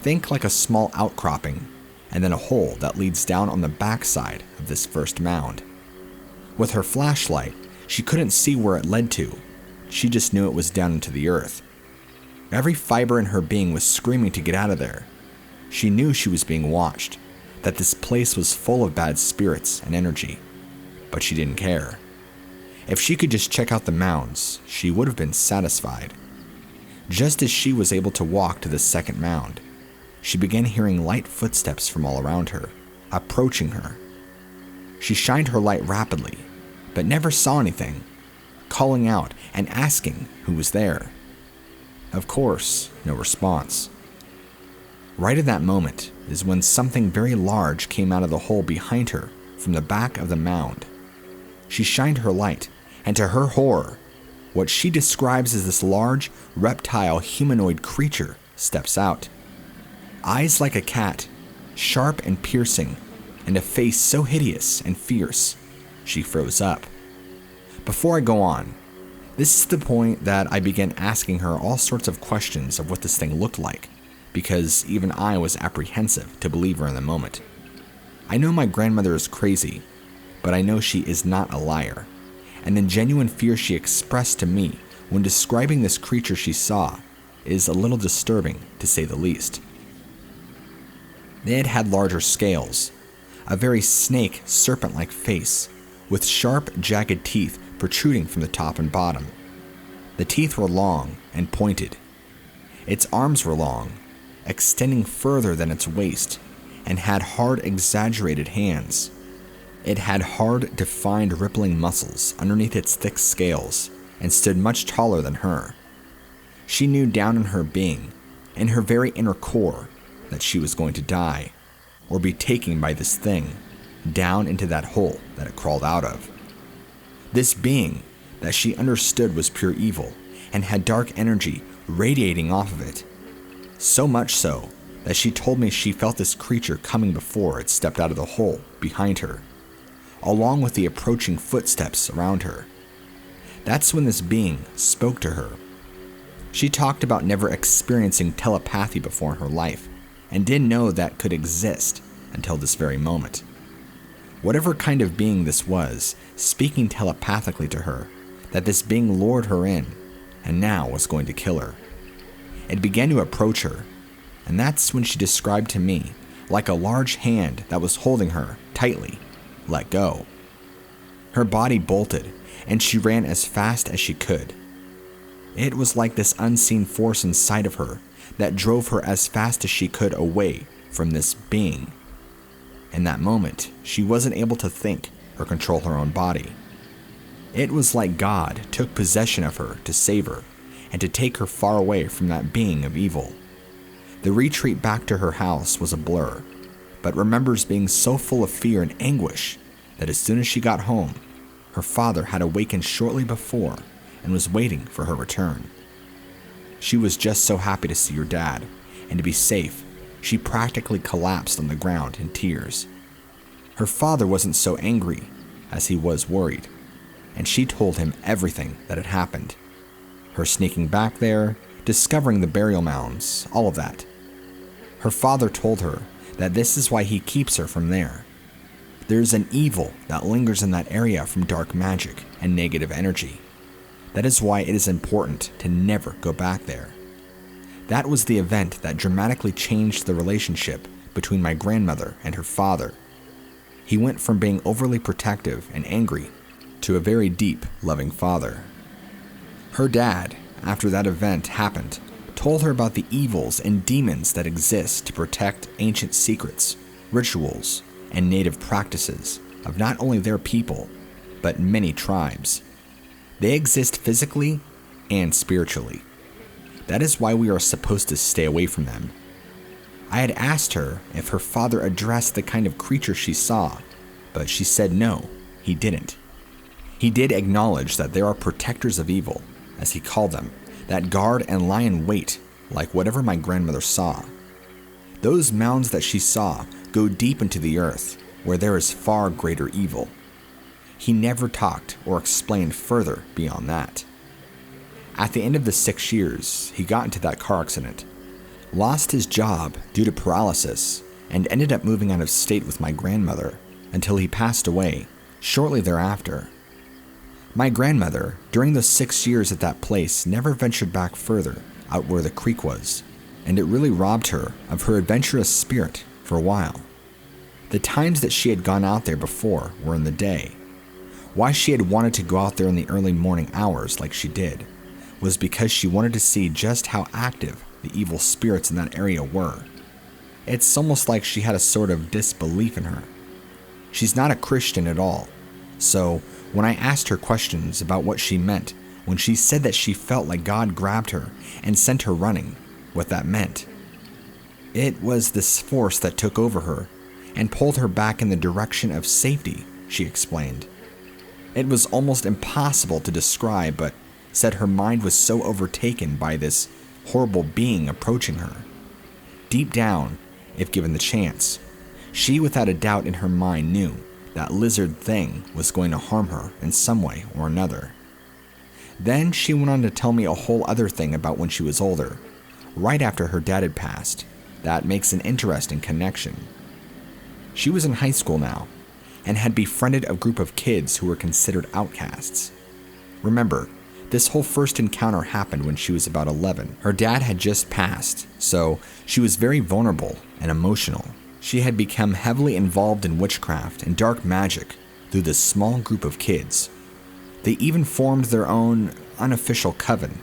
Think like a small outcropping, and then a hole that leads down on the back side of this first mound. With her flashlight, she couldn't see where it led to. She just knew it was down into the earth. Every fiber in her being was screaming to get out of there. She knew she was being watched, that this place was full of bad spirits and energy, but she didn't care. If she could just check out the mounds, she would have been satisfied. Just as she was able to walk to the second mound, she began hearing light footsteps from all around her, approaching her. She shined her light rapidly, but never saw anything, calling out and asking who was there. Of course, no response. Right at that moment is when something very large came out of the hole behind her from the back of the mound. She shined her light, and to her horror, what she describes as this large, reptile humanoid creature steps out. Eyes like a cat, sharp and piercing, and a face so hideous and fierce, she froze up. Before I go on, this is the point that I began asking her all sorts of questions of what this thing looked like, because even I was apprehensive to believe her in the moment. I know my grandmother is crazy, but I know she is not a liar, and the genuine fear she expressed to me when describing this creature she saw is a little disturbing, to say the least. It had larger scales, a very snake, serpent-like face, with sharp, jagged teeth protruding from the top and bottom. The teeth were long and pointed. Its arms were long, extending further than its waist, and had hard, exaggerated hands. It had hard, defined, rippling muscles underneath its thick scales, and stood much taller than her. She knew down in her being, in her very inner core, that she was going to die, or be taken by this thing, down into that hole that it crawled out of. This being that she understood was pure evil, and had dark energy radiating off of it. So much so, that she told me she felt this creature coming before it stepped out of the hole behind her, along with the approaching footsteps around her. That's when this being spoke to her. She talked about never experiencing telepathy before in her life, and didn't know that could exist until this very moment. Whatever kind of being this was, speaking telepathically to her, that this being lured her in, and now was going to kill her. It began to approach her, and that's when she described to me, like a large hand that was holding her tightly, let go. Her body bolted, and she ran as fast as she could. It was like this unseen force inside of her that drove her as fast as she could away from this being. In that moment, she wasn't able to think or control her own body. It was like God took possession of her to save her and to take her far away from that being of evil. The retreat back to her house was a blur, but remembers being so full of fear and anguish that as soon as she got home, her father had awakened shortly before and was waiting for her return. She was just so happy to see her dad, and to be safe, she practically collapsed on the ground in tears. Her father wasn't so angry as he was worried, and she told him everything that had happened. Her sneaking back there, discovering the burial mounds, all of that. Her father told her that this is why he keeps her from there. There's an evil that lingers in that area from dark magic and negative energy. That is why it is important to never go back there. That was the event that dramatically changed the relationship between my grandmother and her father. He went from being overly protective and angry to a very deep, loving father. Her dad, after that event happened, told her about the evils and demons that exist to protect ancient secrets, rituals, and native practices of not only their people, but many tribes. They exist physically and spiritually. That is why we are supposed to stay away from them. I had asked her if her father addressed the kind of creature she saw, but she said no, he didn't. He did acknowledge that there are protectors of evil, as he called them, that guard and lie in wait like whatever my grandmother saw. Those mounds that she saw go deep into the earth, where there is far greater evil. He never talked or explained further beyond that. At the end of the 6 years, he got into that car accident, lost his job due to paralysis, and ended up moving out of state with my grandmother until he passed away shortly thereafter. My grandmother, during those 6 years at that place, never ventured back further out where the creek was, and it really robbed her of her adventurous spirit for a while. The times that she had gone out there before were in the day. Why she had wanted to go out there in the early morning hours like she did was because she wanted to see just how active the evil spirits in that area were. It's almost like she had a sort of disbelief in her. She's not a Christian at all, so when I asked her questions about what she meant when she said that she felt like God grabbed her and sent her running, what that meant. It was this force that took over her and pulled her back in the direction of safety, she explained. It was almost impossible to describe, but said her mind was so overtaken by this horrible being approaching her. Deep down, if given the chance, she without a doubt in her mind knew that lizard thing was going to harm her in some way or another. Then she went on to tell me a whole other thing about when she was older, right after her dad had passed, that makes an interesting connection. She was in high school now, and had befriended a group of kids who were considered outcasts. Remember, this whole first encounter happened when she was about 11. Her dad had just passed, so she was very vulnerable and emotional. She had become heavily involved in witchcraft and dark magic through this small group of kids. They even formed their own unofficial coven.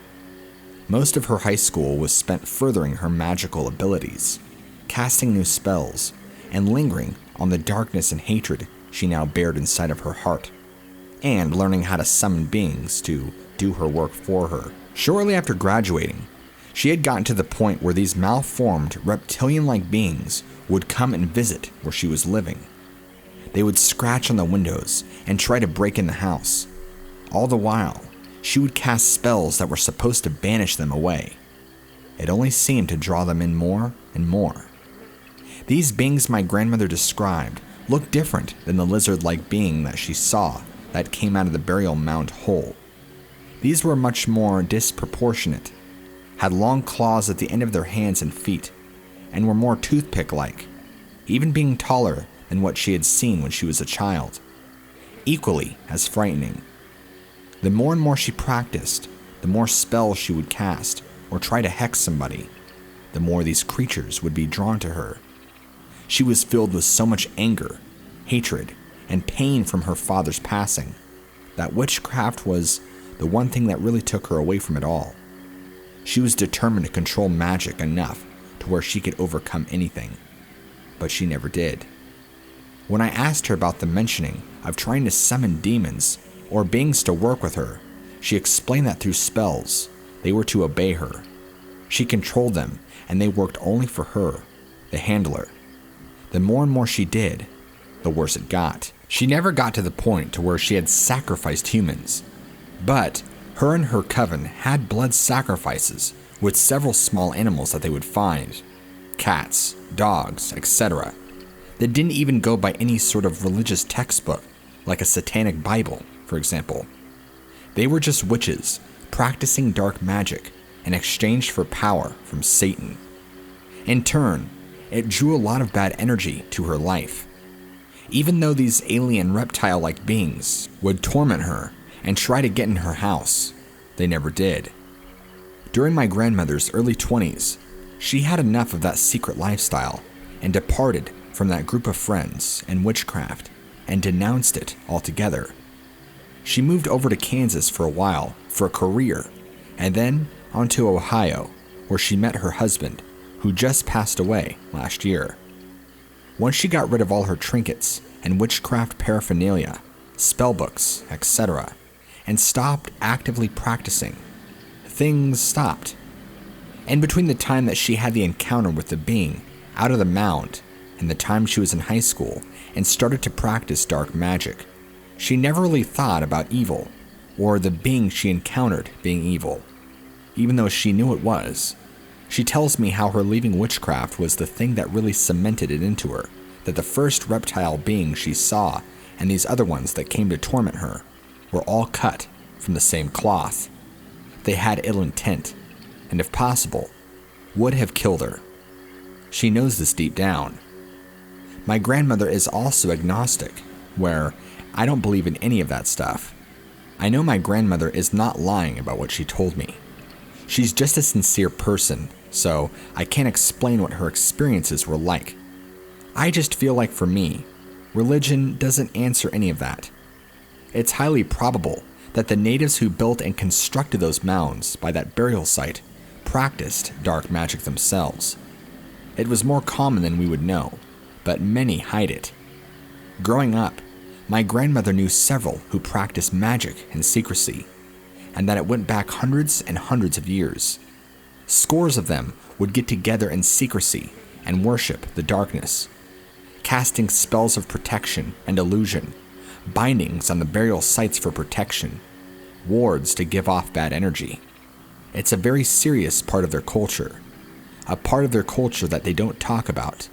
Most of her high school was spent furthering her magical abilities, casting new spells, and lingering on the darkness and hatred she now bared inside of her heart, and learning how to summon beings to do her work for her. Shortly after graduating, she had gotten to the point where these malformed, reptilian-like beings would come and visit where she was living. They would scratch on the windows and try to break in the house. All the while, she would cast spells that were supposed to banish them away. It only seemed to draw them in more and more. These beings my grandmother described looked different than the lizard-like being that she saw that came out of the burial mound hole. These were much more disproportionate, had long claws at the end of their hands and feet, and were more toothpick-like, even being taller than what she had seen when she was a child. Equally as frightening. The more and more she practiced, the more spells she would cast or try to hex somebody, the more these creatures would be drawn to her. She was filled with so much anger, hatred, and pain from her father's passing that witchcraft was the one thing that really took her away from it all. She was determined to control magic enough to where she could overcome anything, but she never did. When I asked her about the mentioning of trying to summon demons or beings to work with her, she explained that through spells, they were to obey her. She controlled them, and they worked only for her, the handler. The more and more she did, the worse it got. She never got to the point to where she had sacrificed humans, but her and her coven had blood sacrifices with several small animals that they would find, cats, dogs, etc., that didn't even go by any sort of religious textbook, like a satanic Bible, for example. They were just witches practicing dark magic in exchange for power from Satan. In turn, it drew a lot of bad energy to her life. Even though these alien reptile-like beings would torment her and try to get in her house, they never did. During my grandmother's early 20s, she had enough of that secret lifestyle and departed from that group of friends and witchcraft and denounced it altogether. She moved over to Kansas for a while for a career, and then on to Ohio, where she met her husband, who just passed away last year. Once she got rid of all her trinkets and witchcraft paraphernalia, spellbooks, etc., and stopped actively practicing, things stopped. And between the time that she had the encounter with the being out of the mound and the time she was in high school and started to practice dark magic, she never really thought about evil or the being she encountered being evil, even though she knew it was. She tells me how her leaving witchcraft was the thing that really cemented it into her, that the first reptile being she saw and these other ones that came to torment her were all cut from the same cloth. They had ill intent, and if possible, would have killed her. She knows this deep down. My grandmother is also agnostic, where I don't believe in any of that stuff. I know my grandmother is not lying about what she told me. She's just a sincere person, so I can't explain what her experiences were like. I just feel like for me, religion doesn't answer any of that. It's highly probable that the natives who built and constructed those mounds by that burial site practiced dark magic themselves. It was more common than we would know, but many hide it. Growing up, my grandmother knew several who practiced magic in secrecy, and that it went back hundreds and hundreds of years. Scores of them would get together in secrecy and worship the darkness, casting spells of protection and illusion, bindings on the burial sites for protection, wards to give off bad energy. It's a very serious part of their culture, a part of their culture that they don't talk about.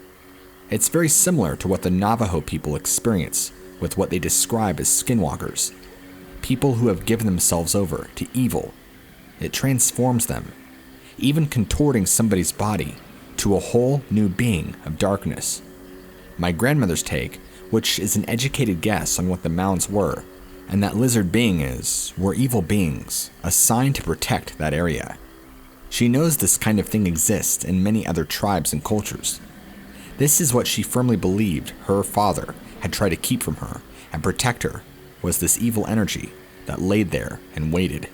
It's very similar to what the Navajo people experience with what they describe as skinwalkers, people who have given themselves over to evil. It transforms them, even contorting somebody's body to a whole new being of darkness. My grandmother's take, which is an educated guess on what the mounds were, and that lizard being were evil beings assigned to protect that area. She knows this kind of thing exists in many other tribes and cultures. This is what she firmly believed her father had tried to keep from her and protect her, was this evil energy that laid there and waited.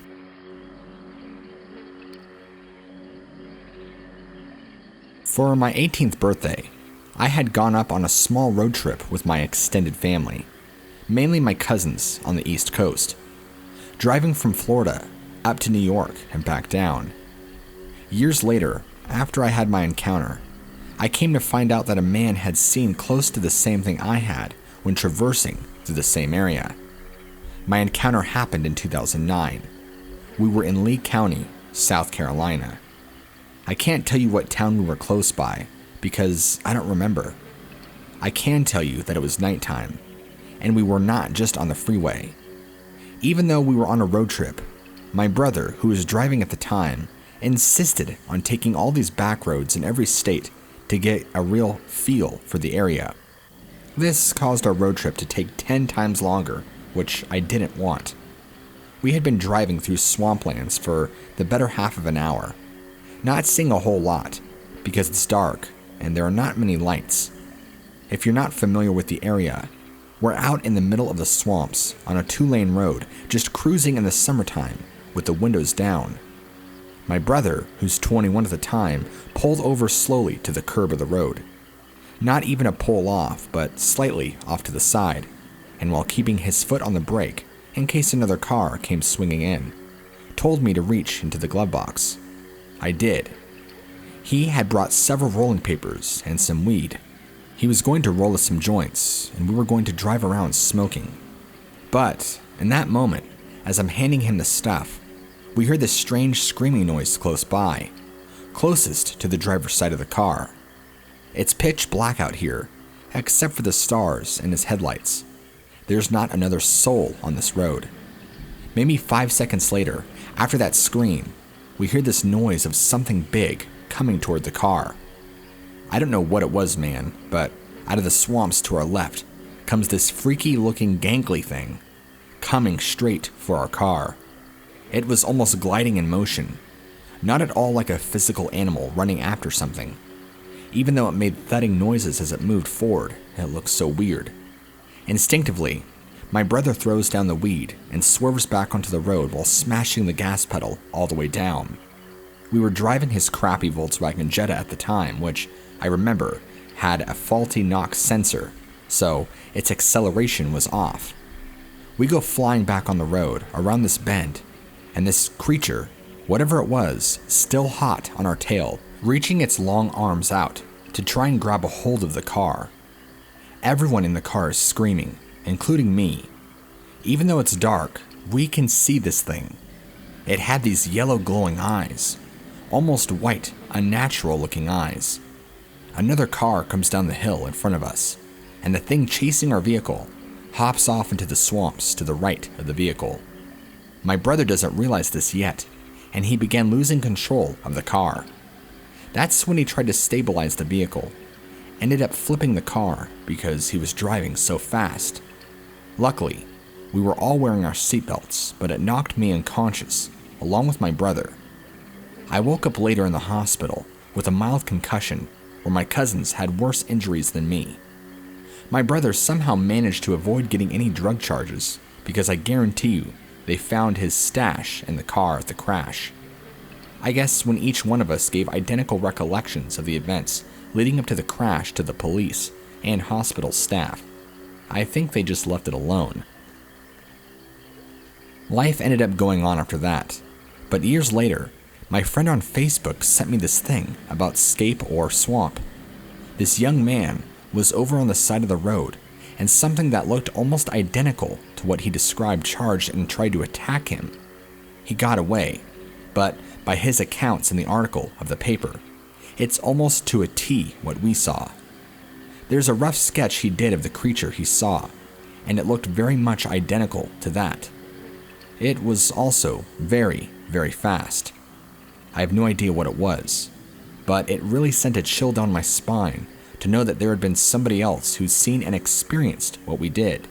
For my 18th birthday, I had gone up on a small road trip with my extended family, mainly my cousins on the East Coast, driving from Florida up to New York and back down. Years later, after I had my encounter, I came to find out that a man had seen close to the same thing I had when traversing through the same area. My encounter happened in 2009. We were in Lee County, South Carolina. I can't tell you what town we were close by because I don't remember. I can tell you that it was nighttime, and we were not just on the freeway. Even though we were on a road trip, my brother, who was driving at the time, insisted on taking all these back roads in every state to get a real feel for the area. This caused our road trip to take 10 times longer, which I didn't want. We had been driving through swamplands for the better half of an hour, not seeing a whole lot because it's dark and there are not many lights. If you're not familiar with the area, we're out in the middle of the swamps on a 2-lane road, just cruising in the summertime with the windows down. My brother, who's 21 at the time, pulled over slowly to the curb of the road. Not even a pull off, but slightly off to the side, and while keeping his foot on the brake in case another car came swinging in, told me to reach into the glove box. I did. He had brought several rolling papers and some weed. He was going to roll us some joints, and we were going to drive around smoking. But in that moment, as I'm handing him the stuff, we heard this strange screaming noise close by, closest to the driver's side of the car. It's pitch black out here, except for the stars and his headlights. There's not another soul on this road. Maybe 5 seconds later, after that scream, we hear this noise of something big coming toward the car. I don't know what it was, man, but out of the swamps to our left comes this freaky looking gangly thing, coming straight for our car. It was almost gliding in motion, not at all like a physical animal running after something. Even though it made thudding noises as it moved forward, it looked so weird. Instinctively, my brother throws down the weed and swerves back onto the road while smashing the gas pedal all the way down. We were driving his crappy Volkswagen Jetta at the time, which, I remember, had a faulty knock sensor, so its acceleration was off. We go flying back on the road around this bend, and this creature, whatever it was, still hot on our tail, reaching its long arms out to try and grab a hold of the car. Everyone in the car is screaming, including me. Even though it's dark, we can see this thing. It had these yellow glowing eyes, almost white, unnatural looking eyes. Another car comes down the hill in front of us, and the thing chasing our vehicle hops off into the swamps to the right of the vehicle. My brother doesn't realize this yet, and he began losing control of the car. That's when he tried to stabilize the vehicle, ended up flipping the car because he was driving so fast. Luckily, we were all wearing our seatbelts, but it knocked me unconscious, along with my brother. I woke up later in the hospital with a mild concussion where my cousins had worse injuries than me. My brother somehow managed to avoid getting any drug charges because I guarantee you they found his stash in the car at the crash. I guess when each one of us gave identical recollections of the events leading up to the crash to the police and hospital staff, I think they just left it alone. Life ended up going on after that, but years later, my friend on Facebook sent me this thing about scape or swamp. This young man was over on the side of the road, and something that looked almost identical to what he described charged and tried to attack him. He got away, but by his accounts in the article of the paper, it's almost to a T what we saw. There's a rough sketch he did of the creature he saw, and it looked very much identical to that. It was also very, very fast. I have no idea what it was, but it really sent a chill down my spine to know that there had been somebody else who'd seen and experienced what we did.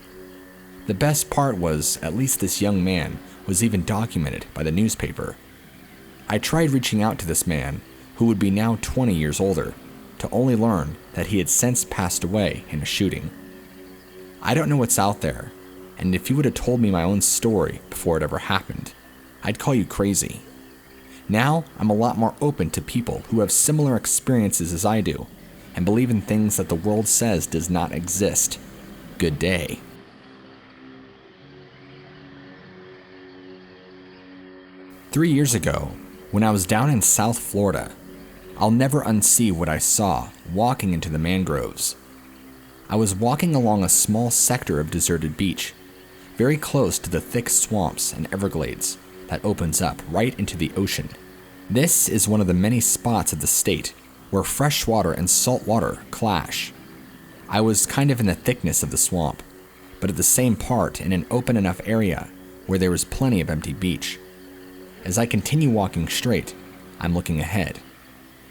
The best part was, at least this young man was even documented by the newspaper. I tried reaching out to this man, who would be now 20 years older, to only learn that he had since passed away in a shooting. I don't know what's out there, and if you would have told me my own story before it ever happened, I'd call you crazy. Now, I'm a lot more open to people who have similar experiences as I do, and believe in things that the world says does not exist. Good day. Three years ago, when I was down in South Florida, I'll never unsee what I saw walking into the mangroves. I was walking along a small sector of deserted beach, very close to the thick swamps and Everglades that opens up right into the ocean. This is one of the many spots of the state where fresh water and salt water clash. I was kind of in the thickness of the swamp, but at the same part in an open enough area where there was plenty of empty beach. As I continue walking straight, I'm looking ahead.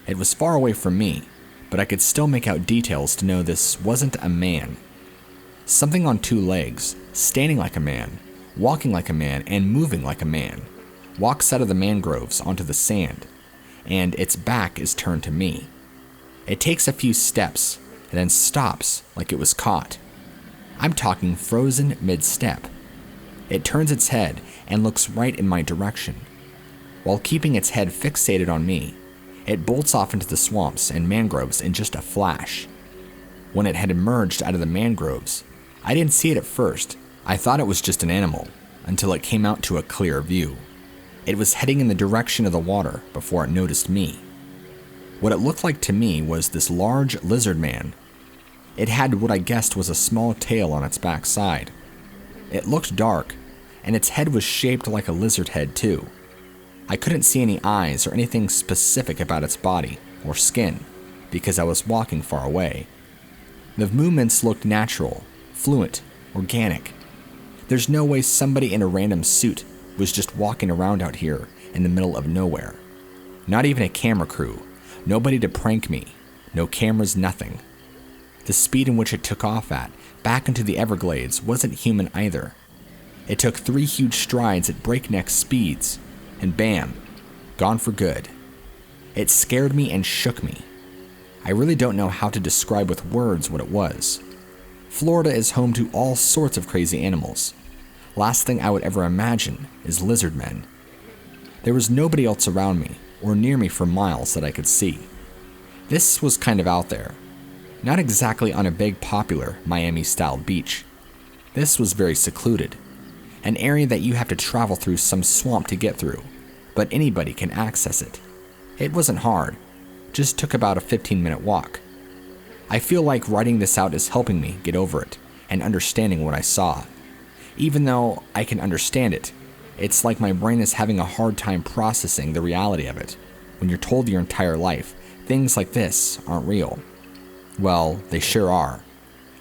It was far away from me, but I could still make out details to know this wasn't a man. Something on two legs, standing like a man, walking like a man, and moving like a man, walks out of the mangroves onto the sand, and its back is turned to me. It takes a few steps, and then stops like it was caught. I'm talking frozen mid-step. It turns its head and looks right in my direction. While keeping its head fixated on me, it bolts off into the swamps and mangroves in just a flash. When it had emerged out of the mangroves, I didn't see it at first. I thought it was just an animal, until it came out to a clear view. It was heading in the direction of the water before it noticed me. What it looked like to me was this large lizard man. It had what I guessed was a small tail on its backside. It looked dark, and its head was shaped like a lizard head too. I couldn't see any eyes or anything specific about its body or skin because I was walking far away. The movements looked natural, fluent, organic. There's no way somebody in a random suit was just walking around out here in the middle of nowhere. Not even a camera crew, nobody to prank me, no cameras, nothing. The speed in which it took off at, back into the Everglades, wasn't human either. It took 3 huge strides at breakneck speeds, and bam, gone for good. It scared me and shook me. I really don't know how to describe with words what it was. Florida is home to all sorts of crazy animals. Last thing I would ever imagine is lizard men. There was nobody else around me or near me for miles that I could see. This was kind of out there. Not exactly on a big popular Miami-style beach. This was very secluded. An area that you have to travel through some swamp to get through, but anybody can access it. It wasn't hard, just took about a 15-minute walk. I feel like writing this out is helping me get over it and understanding what I saw. Even though I can understand it, it's like my brain is having a hard time processing the reality of it. When you're told your entire life, things like this aren't real. Well, they sure are.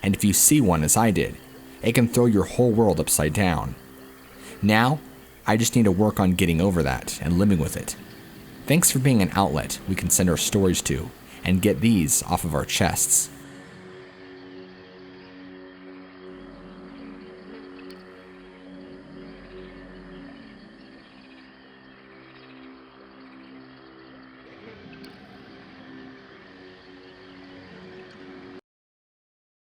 And if you see one as I did, it can throw your whole world upside down. Now, I just need to work on getting over that and living with it. Thanks for being an outlet we can send our stories to and get these off of our chests.